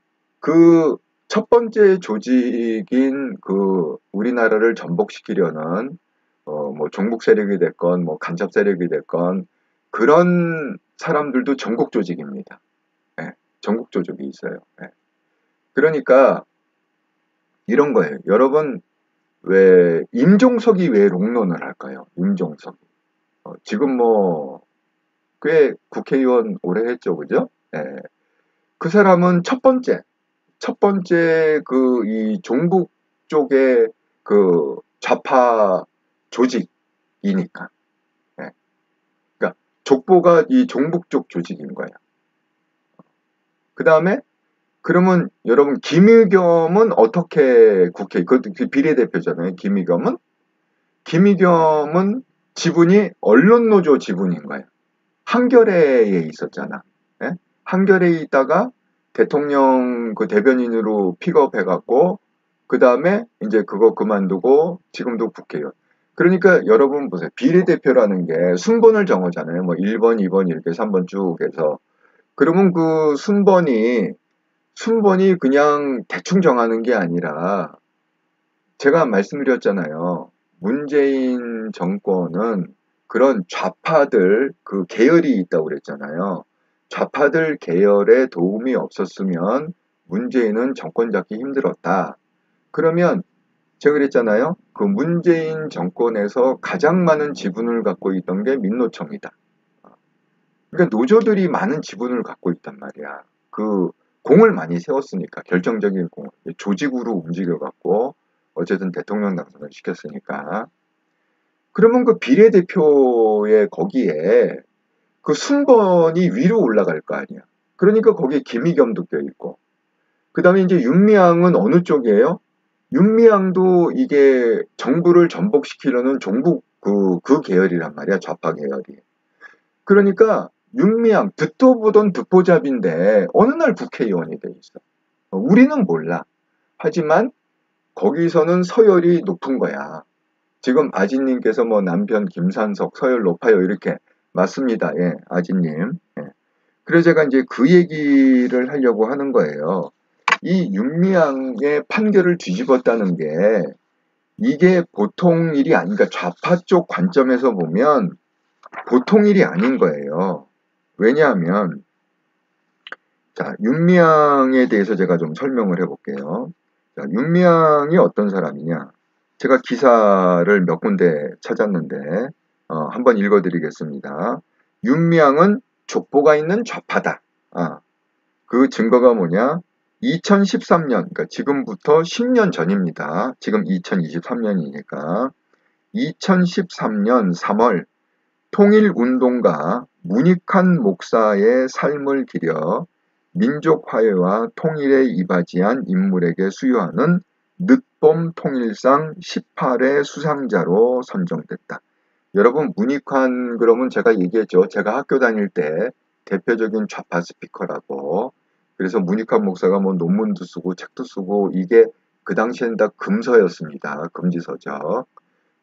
첫 번째 조직인 우리나라를 전복시키려는 뭐 종북 세력이 됐건 뭐 간첩 세력이 됐건 그런 사람들도 전국 조직입니다. 예, 전국 조직이 있어요. 예. 그러니까 이런 거예요. 여러분 왜 임종석이 왜 롱런을 할까요? 임종석. 지금 뭐 꽤 국회의원 오래 했죠, 그죠? 예. 그 사람은 첫 번째 이 종북 쪽의 좌파 조직이니까. 예. 그러니까 족보가 이 종북 쪽 조직인 거예요. 그 다음에 그러면 여러분 김의겸은 어떻게 그 비례대표잖아요. 김의겸은 지분이 언론노조 지분인 거예요. 한겨레에 있었잖아. 예? 한겨레에 있다가 대통령 대변인으로 픽업해갖고 그 다음에 이제 그거 그만두고 지금도 국회의원. 그러니까 여러분 보세요. 비례대표라는 게 순번을 정하잖아요. 뭐 1번, 2번 이렇게 3번 쭉 해서. 그러면 순번이 그냥 대충 정하는 게 아니라 제가 말씀드렸잖아요. 문재인 정권은 그런 좌파들 계열이 있다고 그랬잖아요. 좌파들 계열의 도움이 없었으면 문재인은 정권 잡기 힘들었다. 그러면 제가 그랬잖아요. 문재인 정권에서 가장 많은 지분을 갖고 있던 게 민노총이다. 그러니까 노조들이 많은 지분을 갖고 있단 말이야. 공을 많이 세웠으니까 결정적인 공, 조직으로 움직여갖고 어쨌든 대통령 당선을 시켰으니까. 그러면 비례대표의 거기에 순번이 위로 올라갈 거 아니야. 그러니까 거기에 김의겸도 껴있고. 그 다음에 이제 윤미향은 어느 쪽이에요? 윤미향도 이게 정부를 전복시키려는 종북 그 계열이란 말이야, 좌파 계열이. 그러니까 윤미향, 듣도 보던 듣보잡인데 어느 날 국회의원이 돼 있어. 우리는 몰라. 하지만 거기서는 서열이 높은 거야. 지금 아진님께서 뭐 남편 김산석 서열 높아요 이렇게 맞습니다. 예, 아진님. 예. 그래서 제가 이제 그 얘기를 하려고 하는 거예요. 이 윤미향의 판결을 뒤집었다는 게 이게 보통 일이 아닌가, 좌파 쪽 관점에서 보면 보통 일이 아닌 거예요. 왜냐하면 자, 윤미향에 대해서 제가 좀 설명을 해볼게요. 자, 윤미향이 어떤 사람이냐? 제가 기사를 몇 군데 찾았는데 한번 읽어드리겠습니다. 윤미향은 족보가 있는 좌파다. 그 증거가 뭐냐? 2013년, 그러니까 지금부터 10년 전입니다. 지금 2023년이니까 2013년 3월 통일운동가 문익환 목사의 삶을 기려 민족화해와 통일에 이바지한 인물에게 수여하는 늦봄 통일상 18회 수상자로 선정됐다. 여러분 문익환 그러면 제가 얘기했죠. 제가 학교 다닐 때 대표적인 좌파 스피커라고. 그래서 문익환 목사가 뭐 논문도 쓰고 책도 쓰고 이게 그 당시엔 다 금서였습니다. 금지서적.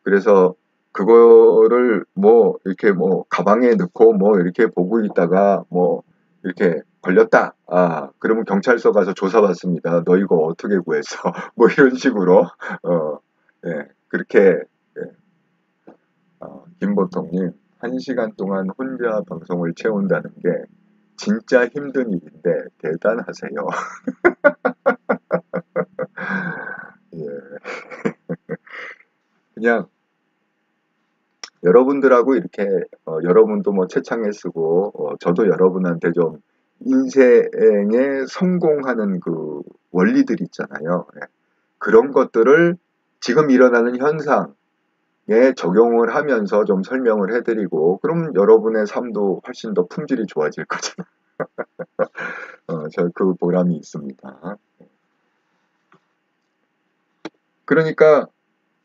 그래서 그거를 뭐 이렇게 뭐 가방에 넣고 뭐 이렇게 보고 있다가 뭐 이렇게 걸렸다. 그러면 경찰서 가서 조사받습니다. 너 이거 어떻게 구했어? 뭐 이런 식으로 예, 그렇게 예, 김보통님 1시간 동안 혼자 방송을 채운다는 게 진짜 힘든 일인데 대단하세요. 예, 그냥 여러분들하고 이렇게 여러분도 뭐 채창에 쓰고 저도 여러분한테 좀 인생에 성공하는 그 원리들 있잖아요. 예. 그런 것들을 지금 일어나는 현상에 적용을 하면서 좀 설명을 해드리고 그럼 여러분의 삶도 훨씬 더 품질이 좋아질 거잖아요. 저 그 보람이 있습니다. 그러니까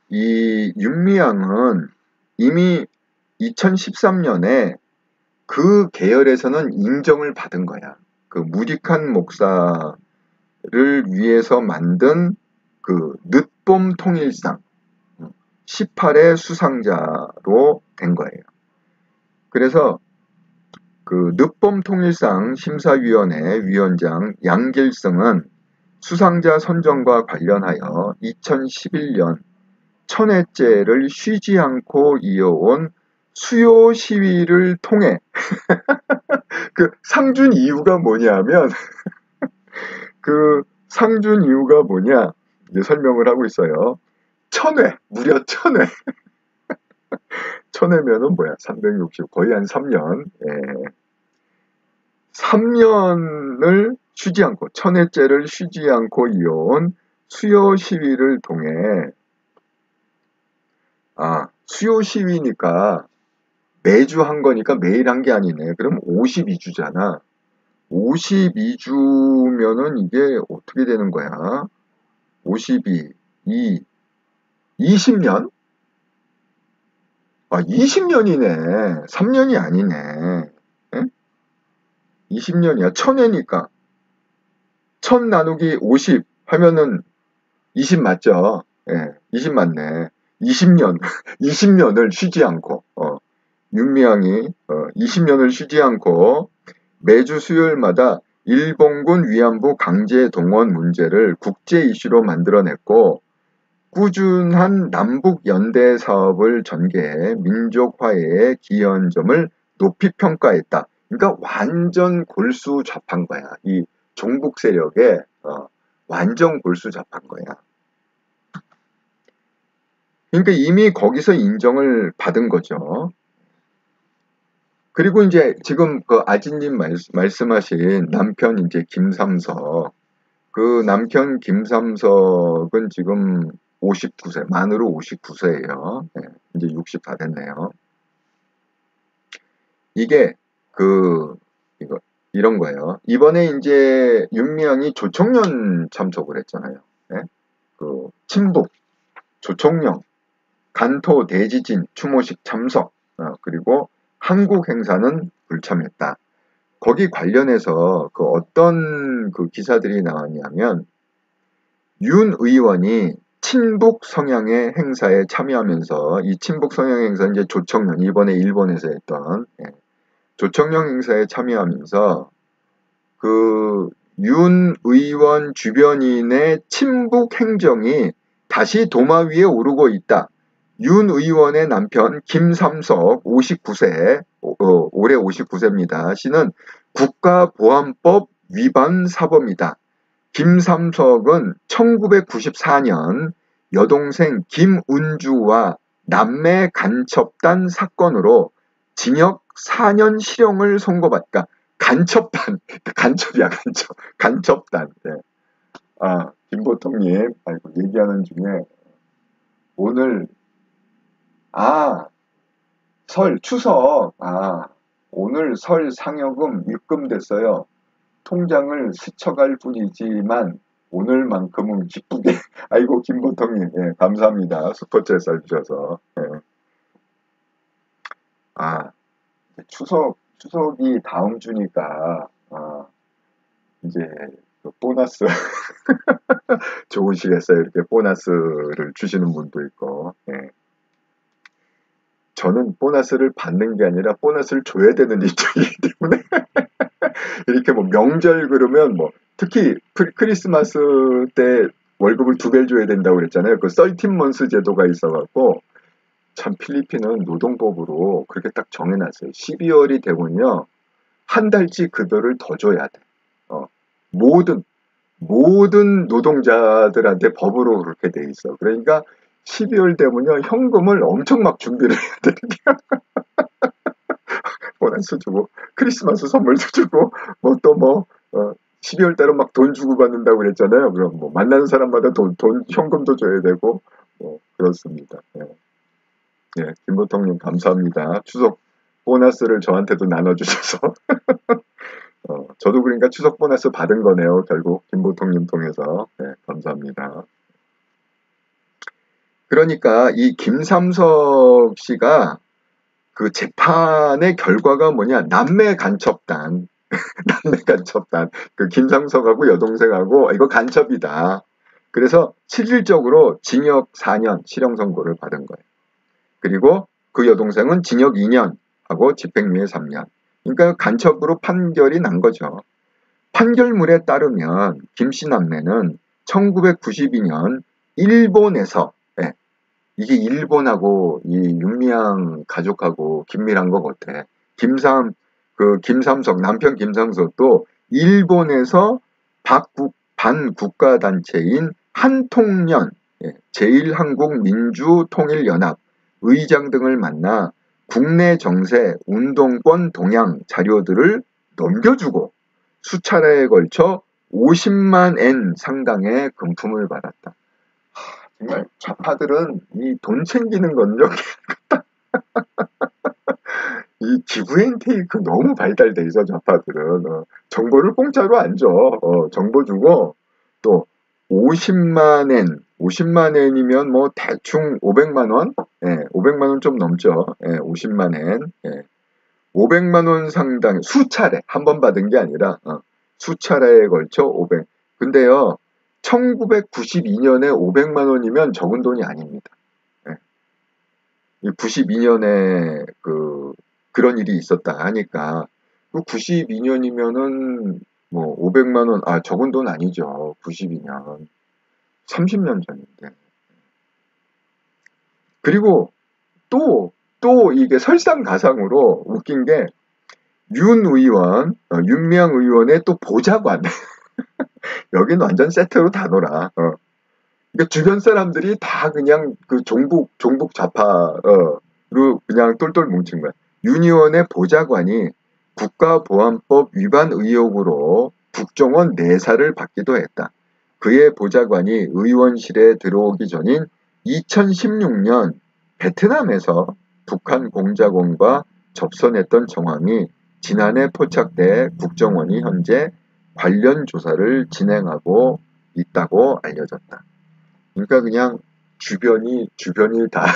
이 윤미향은 이미 2013년에 그 계열에서는 인정을 받은 거야. 그 무직한 목사를 위해서 만든 그 늦봄 통일상 18회 수상자로 된 거예요. 그래서 그 늦봄 통일상 심사위원회 위원장 양길성은 수상자 선정과 관련하여 2011년 천회째를 쉬지 않고 이어온 수요 시위를 통해 그 상준 이유가 뭐냐면 그 상준 이유가 뭐냐 이제 설명을 하고 있어요. 천회 무려 천회 천회면은 뭐야 360 거의 한 3년 3년을 쉬지 않고 천회째를 쉬지 않고 이어온 수요 시위를 통해 수요 시위니까 매주 한 거니까 매일 한 게 아니네. 그럼 52주잖아. 52주면은 이게 어떻게 되는 거야? 52, 20년? 20년이네. 3년이 아니네. 에? 20년이야. 1000회니까. 1000 나누기 50 하면은 20 맞죠? 20 맞네. 20년, 20년을 쉬지 않고, 윤미향이 20년을 쉬지 않고 매주 수요일마다 일본군 위안부 강제 동원 문제를 국제 이슈로 만들어냈고 꾸준한 남북 연대 사업을 전개해 민족 화해에 기여한 점을 높이 평가했다. 그러니까 완전 골수 좌파인 거야. 이 종북 세력에 완전 골수 좌파인 거야. 그러니까 이미 거기서 인정을 받은 거죠. 그리고 이제 지금 그 아진님 말씀하신 남편 이제 김삼석, 그 남편 김삼석은 지금 59세, 만으로 59세예요. 이제 60 다 됐네요. 이게 이거 이런 거예요. 이번에 이제 윤미향이 조총련 참석을 했잖아요. 예? 그 친북, 조총련, 간토 대지진, 추모식 참석, 그리고 한국 행사는 불참했다. 거기 관련해서 그 어떤 그 기사들이 나왔냐면 윤 의원이 친북 성향의 행사에 참여하면서 이 친북 성향 행사 이제 조청년 이번에 일본에서 했던 조청년 행사에 참여하면서 그 윤 의원 주변인의 친북 행정이 다시 도마 위에 오르고 있다. 윤 의원의 남편 김삼석 59세, 올해 59세입니다. 씨는 국가보안법 위반 사범이다. 김삼석은 1994년 여동생 김운주와 남매 간첩단 사건으로 징역 4년 실형을 선고받다. 간첩단, 간첩이야, 간첩. 간첩단. 네. 김보통님, 아이고, 얘기하는 중에 오늘, 추석, 오늘 설 상여금 입금됐어요. 통장을 스쳐갈 뿐이지만 오늘만큼은 기쁘게 아이고 김보통님 감사합니다. 슈퍼챗 써주셔서 추석이 다음 주니까 이제 그 보너스 좋으시겠어요. 이렇게 보너스를 주시는 분도 있고 저는 보너스를 받는 게 아니라 보너스를 줘야 되는 입장이기 때문에 이렇게 뭐 명절 그러면 뭐 특히 크리스마스 때 월급을 2배를 줘야 된다고 그랬잖아요. 그 13먼스 제도가 있어갖고 참 필리핀은 노동법으로 그렇게 딱 정해놨어요. 12월이 되면요 한 달치 급여를 더 줘야 돼. 모든 노동자들한테 법으로 그렇게 돼 있어. 그러니까 12월 되면요 현금을 엄청 막 준비를 해야 되는 게 보너스 주고 크리스마스 선물도 주고 뭐 또 12월 달은 막 돈 주고 받는다고 그랬잖아요. 그럼 뭐 만나는 사람마다 돈 현금도 줘야 되고 그렇습니다. 김보통님 감사합니다. 추석 보너스를 저한테도 나눠주셔서 저도 그러니까 추석 보너스 받은 거네요. 결국 김보통님 통해서 감사합니다. 그러니까 이 김삼석 씨가 그 재판의 결과가 뭐냐 남매 간첩단 남매 간첩단 그 김삼석하고 여동생하고 이거 간첩이다. 그래서 실질적으로 징역 4년 실형 선고를 받은 거예요. 그리고 그 여동생은 징역 2년 하고 집행유예 3년. 그러니까 간첩으로 판결이 난 거죠. 판결문에 따르면 김씨 남매는 1992년 일본에서 이게 일본하고 이 윤미향 가족하고 긴밀한 것 같아. 김삼석 남편 김삼석도 일본에서 반국가단체인 한통련 제1한국민주통일연합 의장 등을 만나 국내 정세, 운동권 동향 자료들을 넘겨주고 수차례에 걸쳐 50만 엔 상당의 금품을 받았다. 정말 좌파들은 이 돈 챙기는 건요. 이 기브앤테이크 너무 발달돼 있어 좌파들은. 정보를 공짜로 안 줘. 정보 주고 또 50만 엔, 50만 엔이면 뭐 대충 500만 원? 500만 원 좀 넘죠. 50만 엔. 500만 원 상당 수차례 한 번 받은 게 아니라 수차례에 걸쳐 500. 근데요. 1992년에 500만 원이면 적은 돈이 아닙니다. 92년에 그런 일이 있었다 하니까 92년이면은 뭐 500만 원 적은 돈 아니죠. 92년 30년 전인데. 그리고 또 이게 설상가상으로 웃긴 게 윤미향 의원의 또 보좌관 여기는 완전 세트로 다 놀아. 그러니까 주변 사람들이 다 그냥 그 종북 좌파로 그냥 똘똘 뭉친 거야. 윤 의원의 보좌관이 국가보안법 위반 의혹으로 국정원 내사를 받기도 했다. 그의 보좌관이 의원실에 들어오기 전인 2016년 베트남에서 북한 공작원과 접선했던 정황이 지난해 포착돼 국정원이 현재 관련 조사를 진행하고 있다고 알려졌다. 그러니까 그냥 주변이 다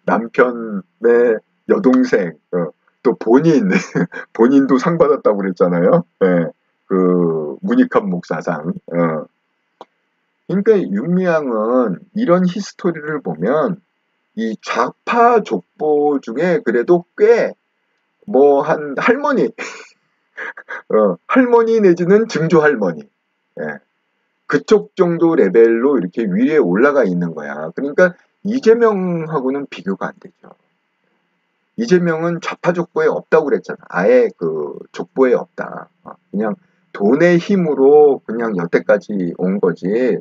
남편의 여동생, 또 본인도 상 받았다고 그랬잖아요. 예, 그 문익환 목사상. 그러니까 윤미향은 이런 히스토리를 보면 이 좌파 족보 중에 그래도 꽤 뭐 한 할머니, 할머니 내지는 증조 할머니, 예, 그쪽 정도 레벨로 이렇게 위에 올라가 있는 거야. 그러니까 이재명하고는 비교가 안 되죠. 이재명은 좌파 족보에 없다고 그랬잖아. 아예 그 족보에 없다. 그냥 돈의 힘으로 그냥 여태까지 온 거지.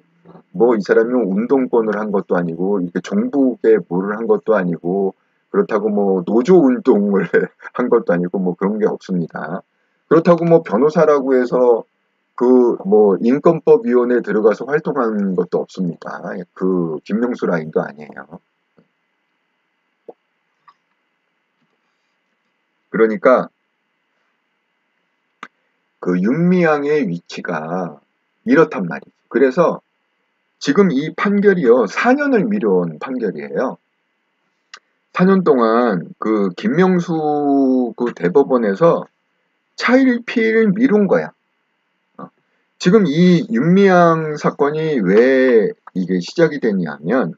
뭐 이 사람이 운동권을 한 것도 아니고 이렇게 종북에 뭐를 한 것도 아니고 그렇다고 뭐 노조 운동을 한 것도 아니고 뭐 그런 게 없습니다. 그렇다고 뭐 변호사라고 해서 그 뭐 인권법위원회에 들어가서 활동한 것도 없습니다. 그 김명수 라인도 아니에요. 그러니까 그 윤미향의 위치가 이렇단 말이죠. 그래서 지금 이 판결이요, 4년을 미뤄온 판결이에요. 4년 동안 그 김명수 그 대법원에서 차일피일 미룬 거야. 지금 이 윤미향 사건이 왜 이게 시작이 됐냐면,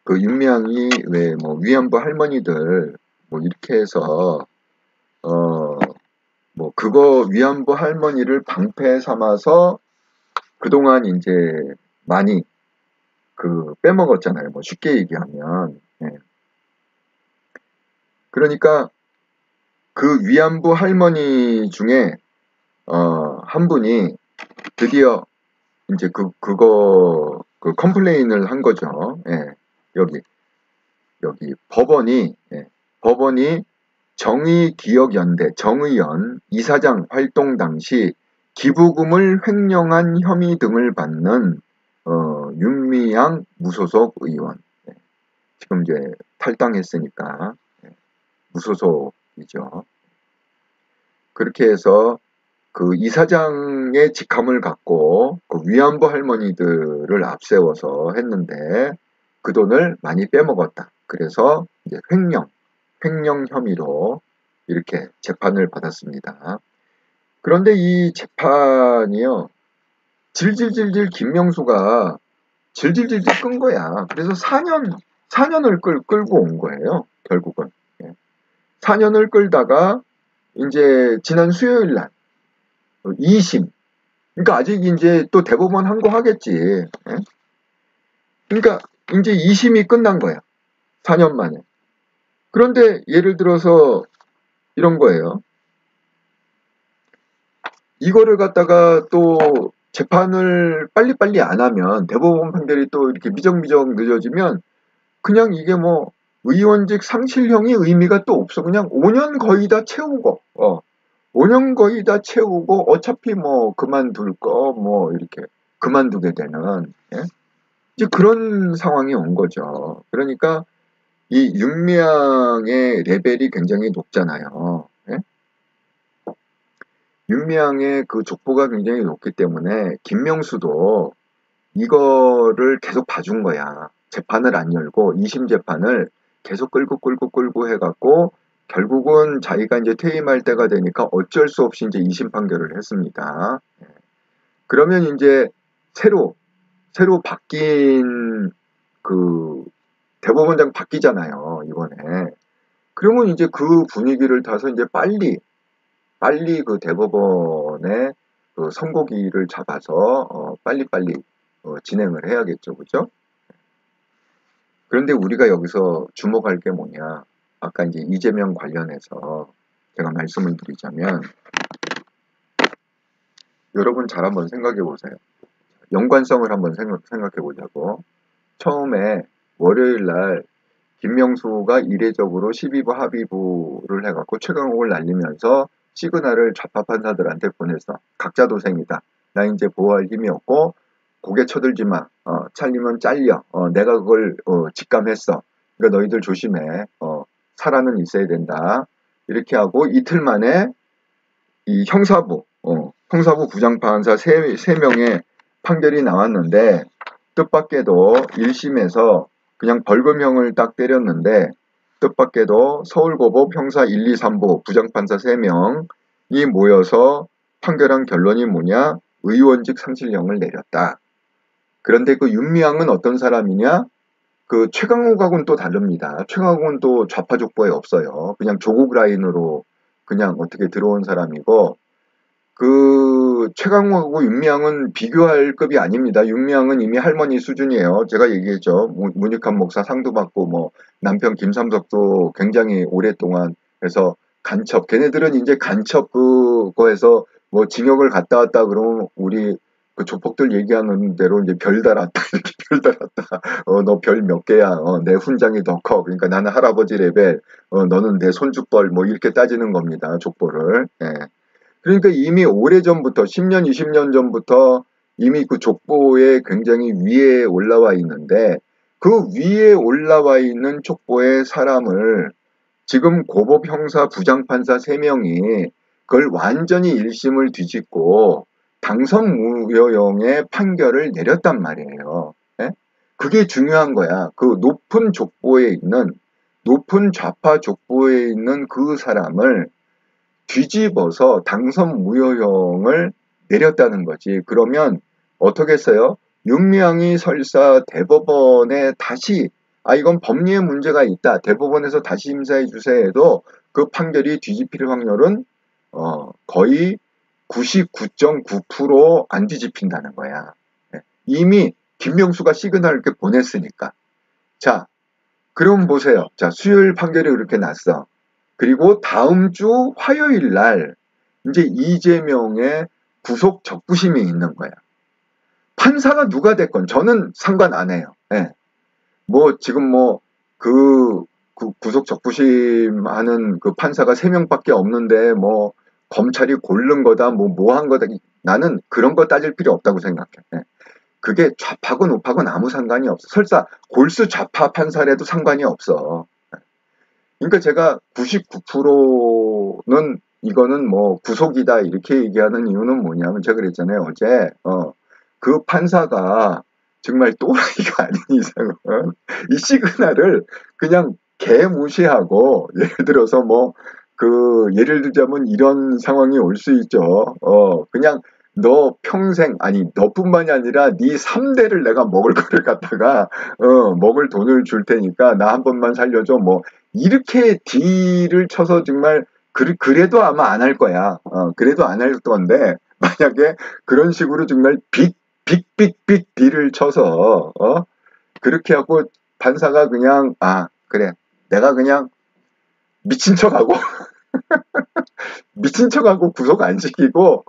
그 윤미향이 왜 뭐 위안부 할머니들 뭐 이렇게 해서 뭐 그거 위안부 할머니를 방패 삼아서 그동안 이제 많이 그 빼먹었잖아요. 뭐 쉽게 얘기하면. 예. 그러니까 그 위안부 할머니 중에 한 분이 드디어 이제 그거 그 컴플레인을 한 거죠. 예. 여기 법원이 정의기억연대 정의연 이사장 활동 당시 기부금을 횡령한 혐의 등을 받는 윤미향 무소속 의원, 예, 지금 이제 탈당했으니까, 예, 무소속이죠. 그렇게 해서 그 이사장의 직함을 갖고 그 위안부 할머니들을 앞세워서 했는데 그 돈을 많이 빼먹었다. 그래서 이제 횡령 혐의로 이렇게 재판을 받았습니다. 그런데 이 재판이요, 질질질질 김명수가 질질질질 끈 거야. 그래서 4년을 끌고 온 거예요, 결국은. 4년을 끌다가 이제 지난 수요일 날 2심. 그러니까 아직 이제 또 대법원 항고하겠지. 예? 그러니까 이제 2심이 끝난 거야. 4년 만에. 그런데 예를 들어서 이런 거예요. 이거를 갖다가 또 재판을 빨리빨리 안 하면 대법원 판결이 또 이렇게 미적미적 늦어지면 그냥 이게 뭐 의원직 상실형이 의미가 또 없어. 그냥 5년 거의 다 채우고, 5년 거의 다 채우고 어차피 뭐 그만둘 거 뭐 이렇게 그만두게 되는, 예? 이제 그런 상황이 온 거죠. 그러니까 이 윤미향의 레벨이 굉장히 높잖아요. 예? 윤미향의 그 족보가 굉장히 높기 때문에 김명수도 이거를 계속 봐준 거야. 재판을 안 열고 2심 재판을 계속 끌고 해갖고 결국은 자기가 이제 퇴임할 때가 되니까 어쩔 수 없이 이제 2심 판결을 했습니다. 그러면 이제 새로 바뀐 그 대법원장 바뀌잖아요, 이번에. 그러면 이제 그 분위기를 타서 이제 빨리 그 대법원의 그 선고기를 잡아서 빨리빨리 진행을 해야겠죠, 그죠? 그런데 우리가 여기서 주목할 게 뭐냐? 아까 이제 이재명 관련해서 제가 말씀을 드리자면, 여러분 잘 한번 생각해 보세요. 연관성을 한번 생각해 보자고. 처음에 월요일 날 김명수가 이례적으로 12부 합의부를 해갖고 최강욱을 날리면서 시그널을 좌파 판사들한테 보내서 각자 도생이다. 나 이제 보호할 힘이 없고 고개 쳐들지 마. 잘리면 잘려. 내가 그걸 직감했어. 그러니까 너희들 조심해. 살아는 있어야 된다. 이렇게 하고 이틀 만에 이 형사부 부장판사 세 명의 판결이 나왔는데, 뜻밖에도 1심에서 그냥 벌금형을 딱 때렸는데, 뜻밖에도 서울고법 형사 1, 2, 3부 부장판사 3명이 모여서 판결한 결론이 뭐냐? 의원직 상실령을 내렸다. 그런데 그 윤미향은 어떤 사람이냐? 그 최강욱하고는 또 다릅니다. 최강욱은 또 좌파족보에 없어요. 그냥 조국 라인으로 그냥 어떻게 들어온 사람이고, 그 최강욱하고 윤미향은 비교할 급이 아닙니다. 윤미향은 이미 할머니 수준이에요. 제가 얘기했죠. 문익환 목사 상도 받고 뭐 남편 김삼석도 굉장히 오랫동안 해서 간첩, 걔네들은 이제 간첩 그거에서 뭐 징역을 갔다 왔다 그러면 우리 그 조폭들 얘기하는 대로 이제 별 달았다 이렇게 별 달았다. 너 별 몇 개야? 내 훈장이 더 커. 그러니까 나는 할아버지 레벨. 너는 내 손주뻘. 뭐 이렇게 따지는 겁니다. 족보를. 예. 그러니까 이미 오래전부터 10년, 20년 전부터 이미 그 족보에 굉장히 위에 올라와 있는데, 그 위에 올라와 있는 족보의 사람을 지금 고법 형사 부장판사 3명이 그걸 완전히 1심을 뒤집고 당선 무효형의 판결을 내렸단 말이에요. 예? 그게 중요한 거야. 그 높은 족보에 있는, 높은 좌파 족보에 있는 그 사람을 뒤집어서 당선 무효형을 내렸다는 거지. 그러면 어떻게 했어요? 윤미향이 설사 대법원에 다시 이건 법리에 문제가 있다. 대법원에서 다시 심사해 주세요 해도 그 판결이 뒤집힐 확률은 거의 99.9% 안 뒤집힌다는 거야. 이미 김명수가 시그널을 이렇게 보냈으니까. 자, 그럼 보세요. 자, 수요일 판결이 그렇게 났어. 그리고 다음 주 화요일 날 이제 이재명의 구속 적부심이 있는 거야. 판사가 누가 됐건 저는 상관 안 해요. 예. 뭐 지금 뭐 그 구속 적부심 하는 그 판사가 3명밖에 없는데 뭐 검찰이 고른 거다 뭐 한 거다. 나는 그런 거 따질 필요 없다고 생각해. 예. 그게 좌파건 우파건 아무 상관이 없어. 설사 골수 좌파 판사라도 상관이 없어. 그러니까 제가 99%는 이거는 뭐 구속이다 이렇게 얘기하는 이유는 뭐냐면, 제가 그랬잖아요. 어제 그 판사가 정말 또라이가 아닌 이상은 이 시그널을 그냥 개무시하고, 예를 들어서 뭐 예를 들자면 이런 상황이 올 수 있죠. 그냥 너 평생, 아니 너뿐만이 아니라 네 3대를 내가 먹을 거를 갖다가 먹을 돈을 줄 테니까 나 한 번만 살려줘 뭐 이렇게 딜을 쳐서 정말 그래도 아마 안 할 거야. 그래도 안 할 건데, 만약에 그런 식으로 정말 빅 딜을 쳐서 그렇게 하고 판사가 그냥 그래 내가 그냥 미친 척하고 미친 척하고 구속 안 시키고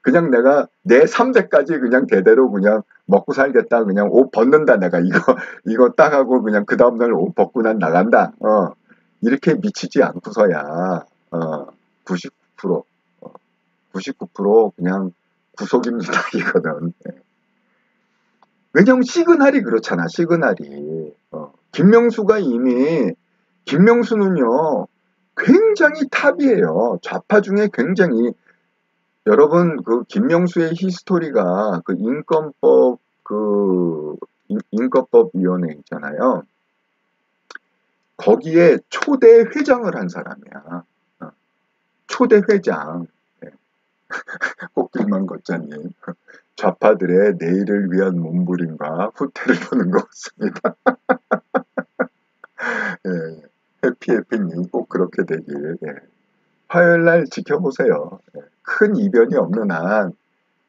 그냥 내가 내 3대까지 그냥 대대로 그냥 먹고 살겠다. 그냥 옷 벗는다. 내가 이거 딱 하고 그냥 그 다음날 옷 벗고 난 나간다. 이렇게 미치지 않고서야 99% 99% 그냥 구속입니다. 이거는. 왜냐면 시그널이 그렇잖아. 시그널이. 김명수는요 굉장히 탑이에요. 좌파 중에 굉장히. 여러분 그 김명수의 히스토리가 그 인권법위원회 있잖아요. 거기에 초대 회장을 한 사람이야. 초대 회장. 꽃길만 걷자님. 좌파들의 내일을 위한 몸부림과 후퇴를 보는 것 같습니다. 예, 해피님 꼭 그렇게 되길. 예. 화요일날 지켜보세요. 예. 큰 이변이 없는 한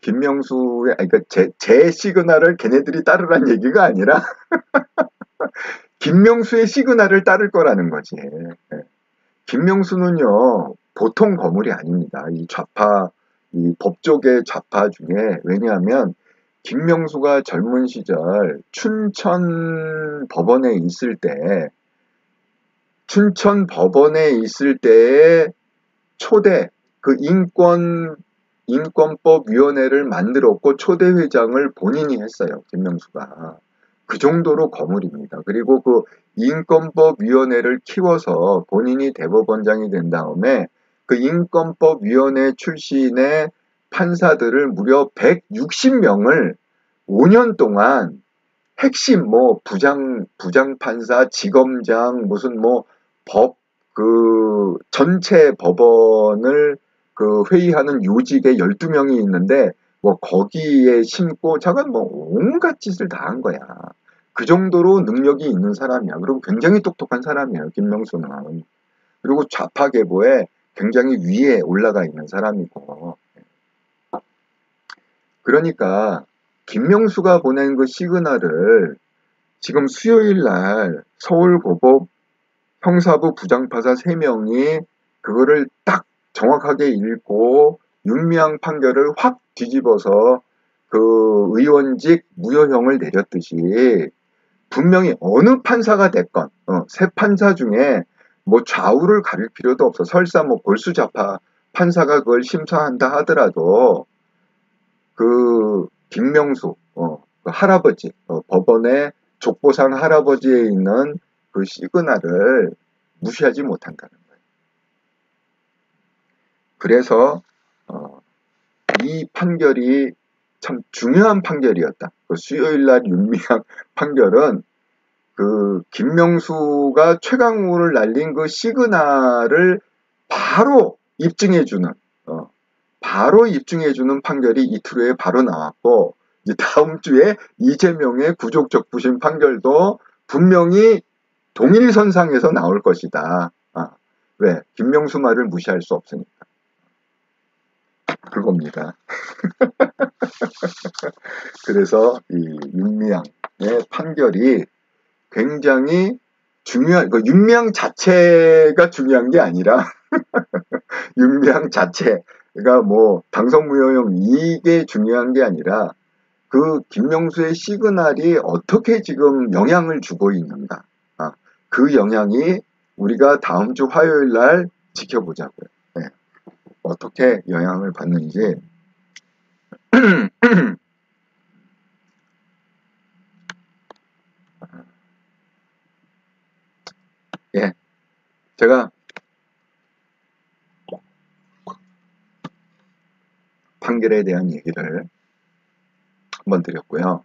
김명수의 그러니까 제 시그널을 걔네들이 따르란 얘기가 아니라 김명수의 시그널을 따를 거라는 거지. 예. 김명수는요 보통 거물이 아닙니다. 이 법조계 좌파 중에. 왜냐하면 김명수가 젊은 시절 춘천 법원에 있을 때에 초대 그 인권법위원회를 만들었고 초대 회장을 본인이 했어요. 김명수가. 그 정도로 거물입니다. 그리고 그 인권법위원회를 키워서 본인이 대법원장이 된 다음에 그 인권법위원회 출신의 판사들을 무려 160명을 5년 동안 핵심 뭐 부장판사, 지검장, 무슨 뭐 법, 그 전체 법원을 그 회의하는 요직에 12명이 있는데 뭐 거기에 심고 저건 뭐 온갖 짓을 다 한 거야. 그 정도로 능력이 있는 사람이야. 그리고 굉장히 똑똑한 사람이에요. 김명수는. 그리고 좌파 계보에 굉장히 위에 올라가 있는 사람이고. 그러니까 김명수가 보낸 그 시그널을 지금 수요일 날 서울고법 형사부 부장판사 3명이 그거를 딱 정확하게 읽고 윤미향 판결을 확 뒤집어서 그 의원직 무효형을 내렸듯이 분명히 어느 판사가 됐건 세 판사 중에 뭐 좌우를 가릴 필요도 없어. 설사 뭐 볼수좌파 판사가 그걸 심사한다 하더라도 그 김명수 그 할아버지 법원의 족보상 할아버지에 있는 그 시그널을 무시하지 못한다는 거예요. 그래서 이 판결이 참 중요한 판결이었다. 그 수요일날 윤미향 판결은 그 김명수가 최강욱을 날린 그 시그널을 바로 입증해주는 바로 입증해주는 판결이 이틀 후에 바로 나왔고 이제 다음 주에 이재명의 구속적부심 판결도 분명히 동일선상에서 나올 것이다. 왜? 김명수 말을 무시할 수 없으니까. 그겁니다. 그래서 이 윤미향의 판결이 굉장히 중요한, 그 윤미향 자체가 중요한 게 아니라 윤미향 자체가 뭐 당선무효형 이게 중요한 게 아니라 그 김명수의 시그널이 어떻게 지금 영향을 주고 있는가. 그 영향이 우리가 다음 주 화요일 날 지켜보자고요. 네. 어떻게 영향을 받는지. 예, 제가 판결에 대한 얘기를 한번 드렸고요.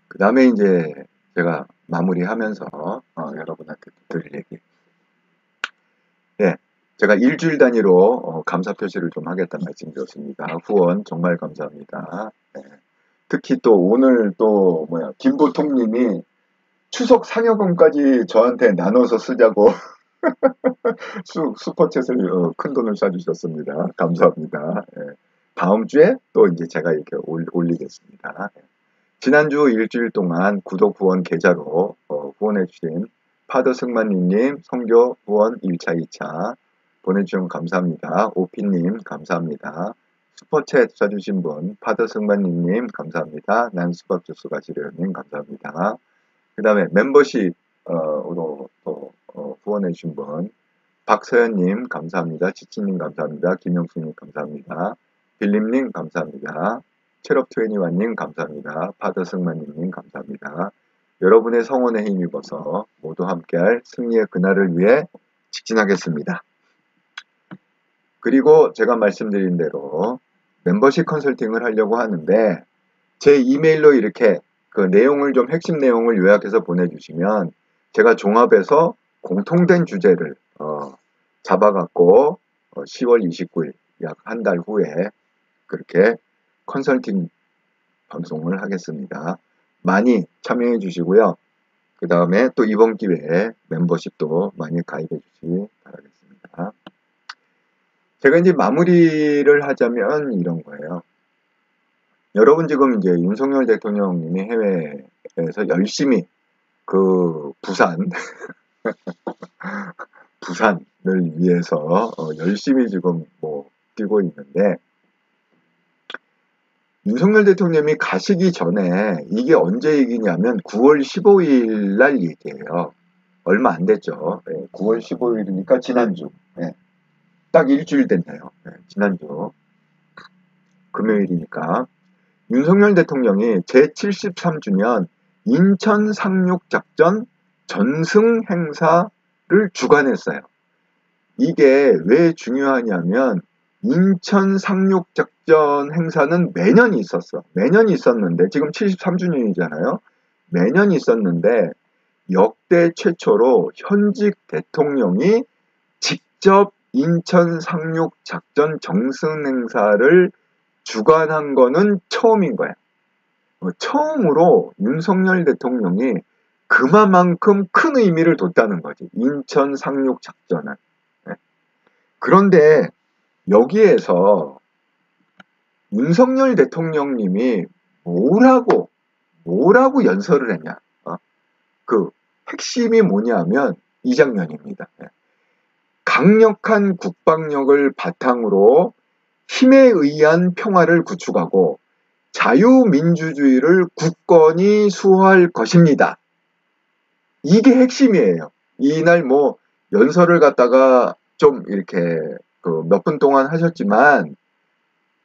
그 다음에 이제 제가 마무리하면서 여러분한테 드릴 얘기. 예, 제가 일주일 단위로 감사 표시를 좀 하겠다는 말씀드렸습니다. 후원 정말 감사합니다. 예. 특히 또 오늘 또 김보통님이 추석 상여금까지 저한테 나눠서 쓰자고 슈퍼챗을 큰 돈을 쏴주셨습니다. 감사합니다. 예. 다음 주에 또 이제 제가 이렇게 올리겠습니다. 지난주 일주일 동안 구독 후원 계좌로 후원해주신 파더 승만님 선교 후원 1차, 2차 보내주셔서 감사합니다. 오피님 감사합니다. 슈퍼챗 쏴주신 분 파더 승만님 감사합니다. 난 수박주스 가시려님 감사합니다. 그 다음에 멤버십으로 또 후원해주신 분 박서연님 감사합니다. 치치님 감사합니다. 김영수님 감사합니다. 빌림님 감사합니다. 체럽21님 감사합니다. 파더승만님 감사합니다. 여러분의 성원에 힘입어서 모두 함께할 승리의 그날을 위해 직진하겠습니다. 그리고 제가 말씀드린 대로 멤버십 컨설팅을 하려고 하는데 제 이메일로 이렇게 그 내용을 좀 핵심 내용을 요약해서 보내주시면 제가 종합해서 공통된 주제를 잡아갖고 10월 29일 약 한 달 후에 그렇게 컨설팅 방송을 하겠습니다. 많이 참여해 주시고요. 그 다음에 또 이번 기회에 멤버십도 많이 가입해 주시기 바라겠습니다. 제가 이제 마무리를 하자면 이런 거예요. 여러분 지금 이제 윤석열 대통령님이 해외에서 열심히 그 부산을 위해서 열심히 지금 뛰고 있는데 윤석열 대통령이 가시기 전에 이게 언제 얘기냐면 9월 15일 날 얘기예요. 얼마 안 됐죠. 9월 15일이니까 지난주. 딱 일주일 됐네요. 지난주. 금요일이니까. 윤석열 대통령이 제73주년 인천 상륙작전 전승 행사를 주관했어요. 이게 왜 중요하냐면 인천 상륙작전 행사는 매년 있었어. 매년 있었는데 지금 73주년이잖아요. 매년 있었는데 역대 최초로 현직 대통령이 직접 인천 상륙작전 정승 행사를 주관한 거는 처음인 거야. 처음으로 윤석열 대통령이 그만큼 큰 의미를 뒀다는 거지. 인천 상륙작전은. 그런데 여기에서 윤석열 대통령님이 뭐라고 연설을 했냐. 그 핵심이 뭐냐면 이 장면입니다. 강력한 국방력을 바탕으로 힘에 의한 평화를 구축하고 자유민주주의를 굳건히 수호할 것입니다. 이게 핵심이에요. 이날 뭐 연설을 갖다가 좀 이렇게 몇 분 동안 하셨지만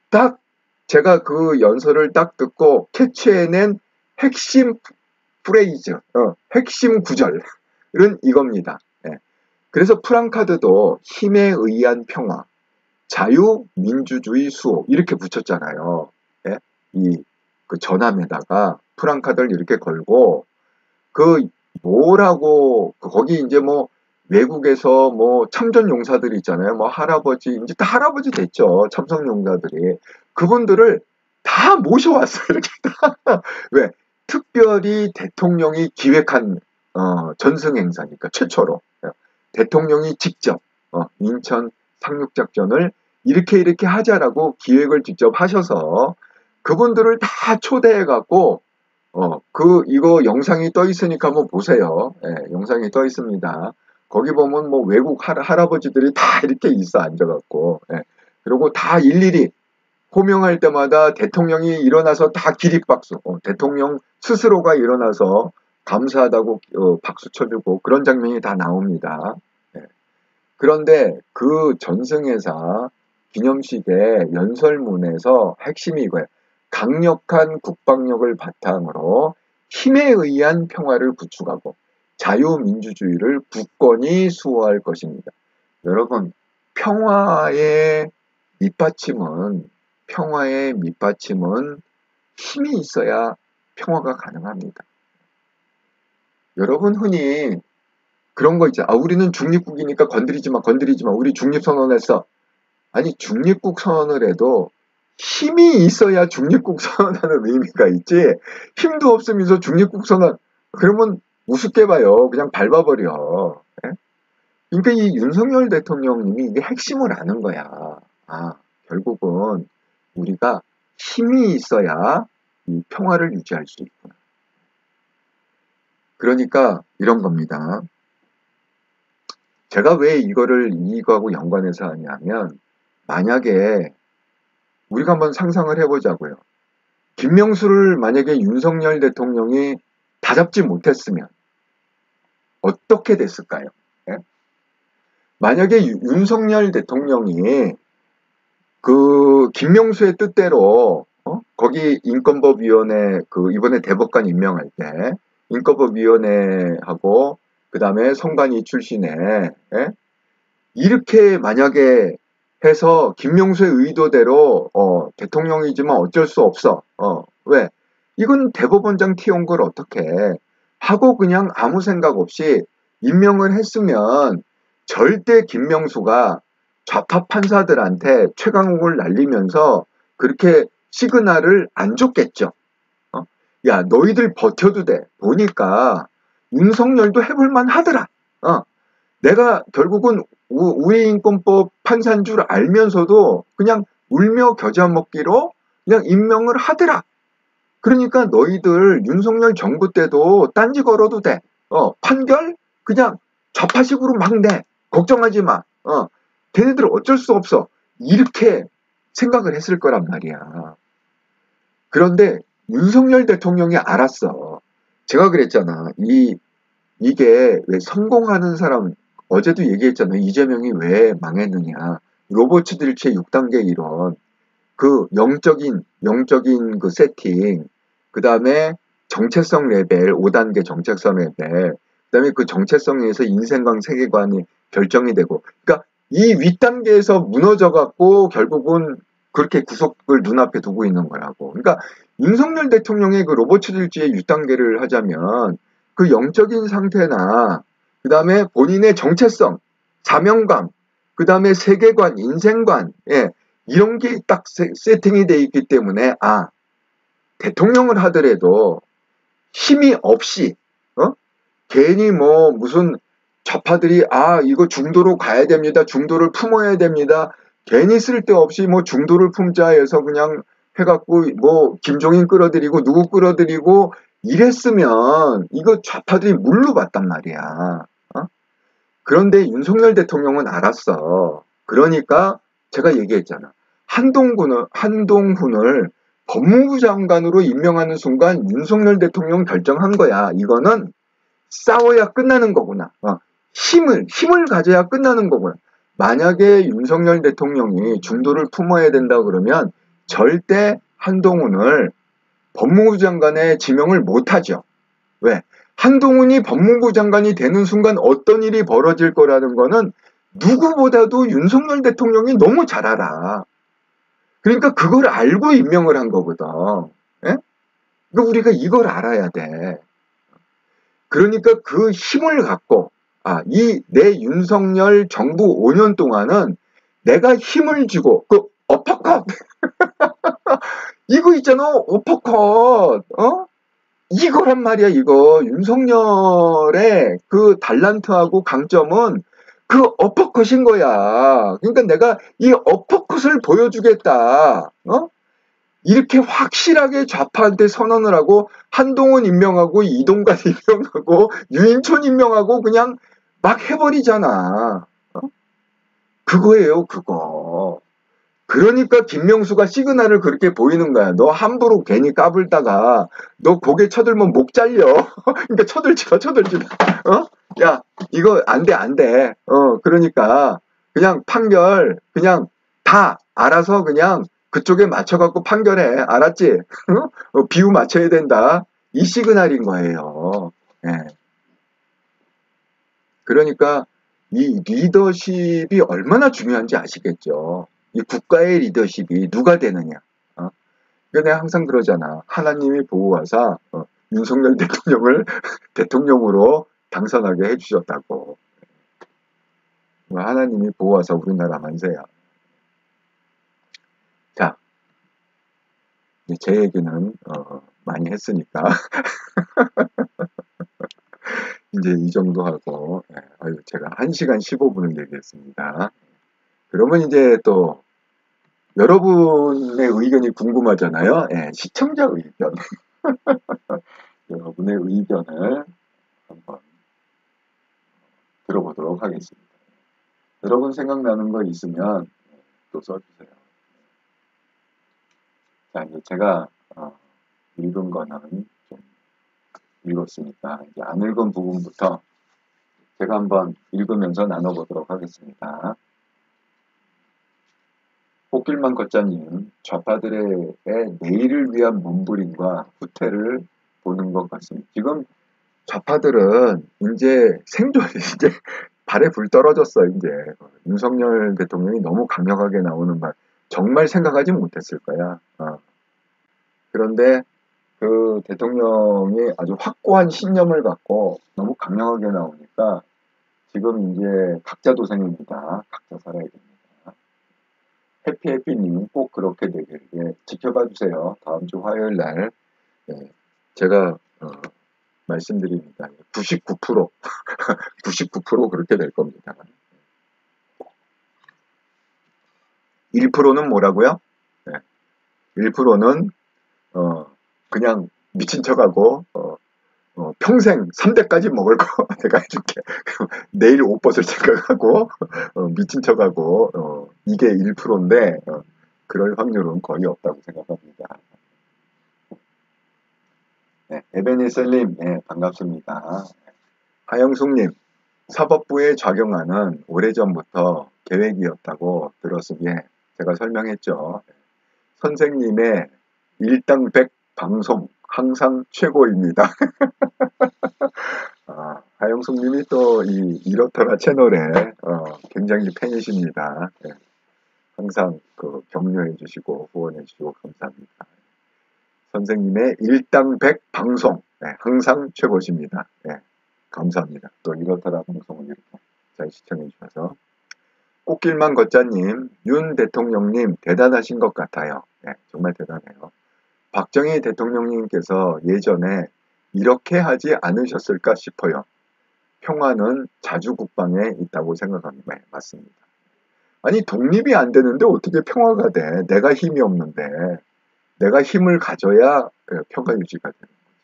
딱 제가 그 연설을 딱 듣고 캐치해낸 핵심 프레이즈, 핵심 구절은 이겁니다. 그래서 프랑카드도 힘에 의한 평화, 자유, 민주주의 수호 이렇게 붙였잖아요. 그 전함에다가 프랑카드를 이렇게 걸고 거기 이제 뭐 외국에서 뭐 참전 용사들이 있잖아요. 뭐 할아버지, 이제 다 할아버지 됐죠. 참전 용사들이. 그분들을 다 모셔왔어요. 이렇게 다. 왜? 특별히 대통령이 기획한 전승 행사니까 최초로 대통령이 직접 인천 상륙작전을 이렇게 하자라고 기획을 직접 하셔서 그분들을 다 초대해 갖고 이거 영상이 떠 있으니까 한번 보세요. 영상이 떠 있습니다. 거기 보면 뭐 외국 할아버지들이 다 이렇게 있어 앉아갖고 그리고 다 일일이 호명할 때마다 대통령이 일어나서 다 기립박수, 대통령 스스로가 일어나서 감사하다고 박수 쳐주고 그런 장면이 다 나옵니다. 그런데 그 전승회사 기념식의 연설문에서 핵심이 이거예요. 강력한 국방력을 바탕으로 힘에 의한 평화를 구축하고 자유민주주의를 굳건히 수호할 것입니다. 여러분, 평화의 밑받침은 힘이 있어야 평화가 가능합니다. 여러분 흔히 그런 거 있잖아. 우리는 중립국이니까 건드리지 마. 우리 중립선언했어. 아니, 중립국 선언을 해도 힘이 있어야 중립국 선언하는 의미가 있지. 힘도 없으면서 중립국 선언. 그러면 우습게 봐요. 그냥 밟아버려. 그러니까 이 윤석열 대통령님이 이게 핵심을 아는 거야. 결국은 우리가 힘이 있어야 이 평화를 유지할 수 있구나. 그러니까 이런 겁니다. 제가 왜 이거하고 연관해서 하냐면, 만약에 우리가 한번 상상을 해보자고요. 김명수를 만약에 윤석열 대통령이 다잡지 못했으면 어떻게 됐을까요? 만약에 윤석열 대통령이 그 김명수의 뜻대로 거기 인권법위원회 이번에 대법관 임명할 때 인권법위원회하고 그 다음에 선관위 출신에 이렇게 만약에 해서 김명수의 의도대로 대통령이지만 어쩔 수 없어. 왜? 이건 대법원장 튀어온 걸 어떻게 하고 그냥 아무 생각 없이 임명을 했으면 절대 김명수가 좌파 판사들한테 최강욱을 날리면서 그렇게 시그널을 안 줬겠죠. 야, 너희들 버텨도 돼. 보니까 윤석열도 해볼만 하더라. 내가 결국은 우회인권법 판사인 줄 알면서도 그냥 울며 겨자 먹기로 그냥 임명을 하더라. 그러니까 너희들 윤석열 정부 때도 딴지 걸어도 돼. 판결 그냥 좌파식으로 막 내. 걱정하지 마. 걔네들 어쩔 수 없어. 이렇게 생각을 했을 거란 말이야. 그런데 윤석열 대통령이 알았어. 제가 그랬잖아. 이게 왜 성공하는 사람, 어제도 얘기했잖아요. 이재명이 왜 망했느냐. 로버트 딜체 6단계 이론, 그 영적인 그 세팅, 그 다음에 정체성 레벨, 5단계 정체성 레벨, 그다음에 그 정체성에 의해서 인생관, 세계관이 결정이 되고, 그러니까 이 윗단계에서 무너져 갖고 결국은 그렇게 구속을 눈앞에 두고 있는 거라고. 그러니까 윤석열 대통령의 그 로버트 질주의 윗단계를 하자면 그 영적인 상태나 그다음에 본인의 정체성, 사명감, 그다음에 세계관, 인생관, 예, 이런 게 딱 세팅이 돼 있기 때문에 대통령을 하더라도 힘이 없이 괜히 뭐 무슨 좌파들이 이거 중도로 가야 됩니다. 중도를 품어야 됩니다. 괜히 쓸데없이 뭐 중도를 품자 해서 그냥 해갖고 뭐 김종인 끌어들이고 누구 끌어들이고 이랬으면 이거 좌파들이 물로 봤단 말이야. 그런데 윤석열 대통령은 알았어. 그러니까 제가 얘기했잖아. 한동훈을 법무부 장관으로 임명하는 순간 윤석열 대통령 결정한 거야. 이거는 싸워야 끝나는 거구나. 힘을 가져야 끝나는 거구나. 만약에 윤석열 대통령이 중도를 품어야 된다 그러면 절대 한동훈을 법무부 장관에 지명을 못하죠. 왜? 한동훈이 법무부 장관이 되는 순간 어떤 일이 벌어질 거라는 거는 누구보다도 윤석열 대통령이 너무 잘 알아. 그러니까 그걸 알고 임명을 한 거거든. 예? 그러니까 우리가 이걸 알아야 돼. 그러니까 그 힘을 갖고 이 내 윤석열 정부 5년 동안은 내가 힘을 주고 그 어퍼컷 이거 있잖아. 어퍼컷 이거란 말이야. 이거 윤석열의 그 달란트하고 강점은 그 어퍼컷인 거야. 그러니까 내가 이 어퍼컷을 보여주겠다. 이렇게 확실하게 좌파한테 선언을 하고 한동훈 임명하고 이동관 임명하고 유인촌 임명하고 그냥 막 해버리잖아. 그거예요, 그거. 그러니까 김명수가 시그널을 그렇게 보이는 거야. 너 함부로 괜히 까불다가 너 고개 쳐들면 목 잘려. 그러니까 쳐들지 마, 쳐들지 마. 야, 이거 안 돼, 안 돼. 그러니까 그냥 판결 그냥 다 알아서 그냥 그쪽에 맞춰갖고 판결해. 알았지? 비유 맞춰야 된다. 이 시그널인 거예요. 예. 그러니까 이 리더십이 얼마나 중요한지 아시겠죠? 이 국가의 리더십이 누가 되느냐. 그러니까 내가 항상 그러잖아. 하나님이 보호하사 윤석열 대통령을 대통령으로 당선하게 해주셨다고. 하나님이 보호하사 우리나라 만세야. 자, 제 얘기는 많이 했으니까 이제 이 정도 하고 제가 1시간 15분을 얘기했습니다. 그러면 이제 또 여러분의 의견이 궁금하잖아요. 시청자 의견. 여러분의 의견을 한번 들어보도록 하겠습니다. 여러분 생각나는 거 있으면 또 써주세요. 자, 이제 제가 읽은 거는 좀 읽었으니까 이제 안 읽은 부분부터 제가 한번 읽으면서 나눠보도록 하겠습니다. 꽃길만 걷자님, 좌파들의 내일을 위한 몸부림과 후퇴를 보는 것 같습니다. 지금 좌파들은 이제 생존이 이제 발에 불 떨어졌어. 이제 윤석열 대통령이 너무 강력하게 나오는 말 정말 생각하지 못했을 거야. 그런데 그 대통령이 아주 확고한 신념을 갖고 너무 강력하게 나오니까 지금 이제 각자 도생입니다. 각자 살아야 됩니다. 해피해피님 꼭 그렇게 되길 지켜봐 주세요. 다음 주 화요일 날 제가 말씀드립니다. 99% 99% 그렇게 될 겁니다. 1%는 뭐라고요? 1%는 그냥 미친 척하고 평생 3대까지 먹을 거 내가 해줄게. 내일 옷 벗을 생각하고 미친 척하고 이게 1%인데 그럴 확률은 거의 없다고 생각합니다. 에베니셀님 반갑습니다. 하영숙님 사법부의 좌경안은 오래전부터 계획이었다고 들었으기에 제가 설명했죠. 선생님의 일당 100 방송 항상 최고입니다. 하영숙 님이 또 이렇더라 채널에 굉장히 팬이십니다. 예, 항상 격려해 주시고 후원해 주시고 감사합니다. 선생님의 일당백 방송 항상 최고십니다. 감사합니다. 또 이렇더라 방송을 이렇게 잘 시청해 주셔서 꽃길만 걷자님, 윤 대통령님 대단하신 것 같아요. 정말 대단해요. 박정희 대통령님께서 예전에 이렇게 하지 않으셨을까 싶어요. 평화는 자주국방에 있다고 생각합니다. 맞습니다. 아니 독립이 안 되는데 어떻게 평화가 돼? 내가 힘이 없는데 내가 힘을 가져야 평화 유지가 되는 거지.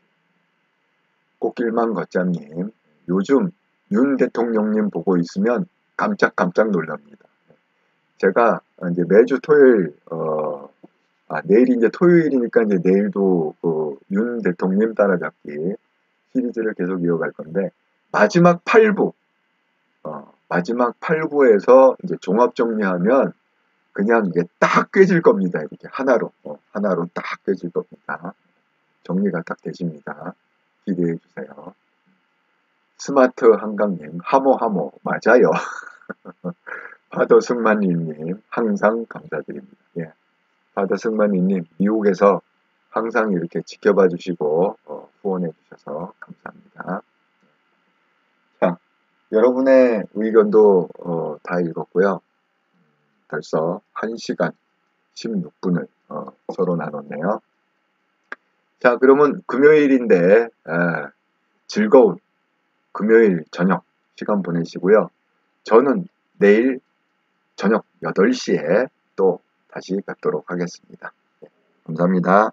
꽃길만 걷자님, 요즘 윤 대통령님 보고 있으면 깜짝깜짝 놀랍니다. 제가 이제 매주 토요일 내일이 이제 토요일이니까 이제 내일도 윤 대통령 따라잡기 시리즈를 계속 이어갈 건데 마지막 8부 마지막 8부에서 이제 종합 정리하면 그냥 이게 딱 깨질 겁니다. 이렇게 하나로 딱 깨질 겁니다. 정리가 딱 되십니다. 기대해 주세요. 스마트 한강님, 하모 맞아요. 파더 승만이님 항상 감사드립니다. 예. 파더 승만이님 미국에서 항상 이렇게 지켜봐 주시고 후원해 주셔서 감사합니다. 자, 여러분의 의견도 다 읽었고요. 벌써 1시간 16분을 서로 나눴네요. 자, 그러면 금요일인데 즐거운 금요일 저녁 시간 보내시고요. 저는 내일 저녁 8시에 또 다시 뵙도록 하겠습니다. 감사합니다.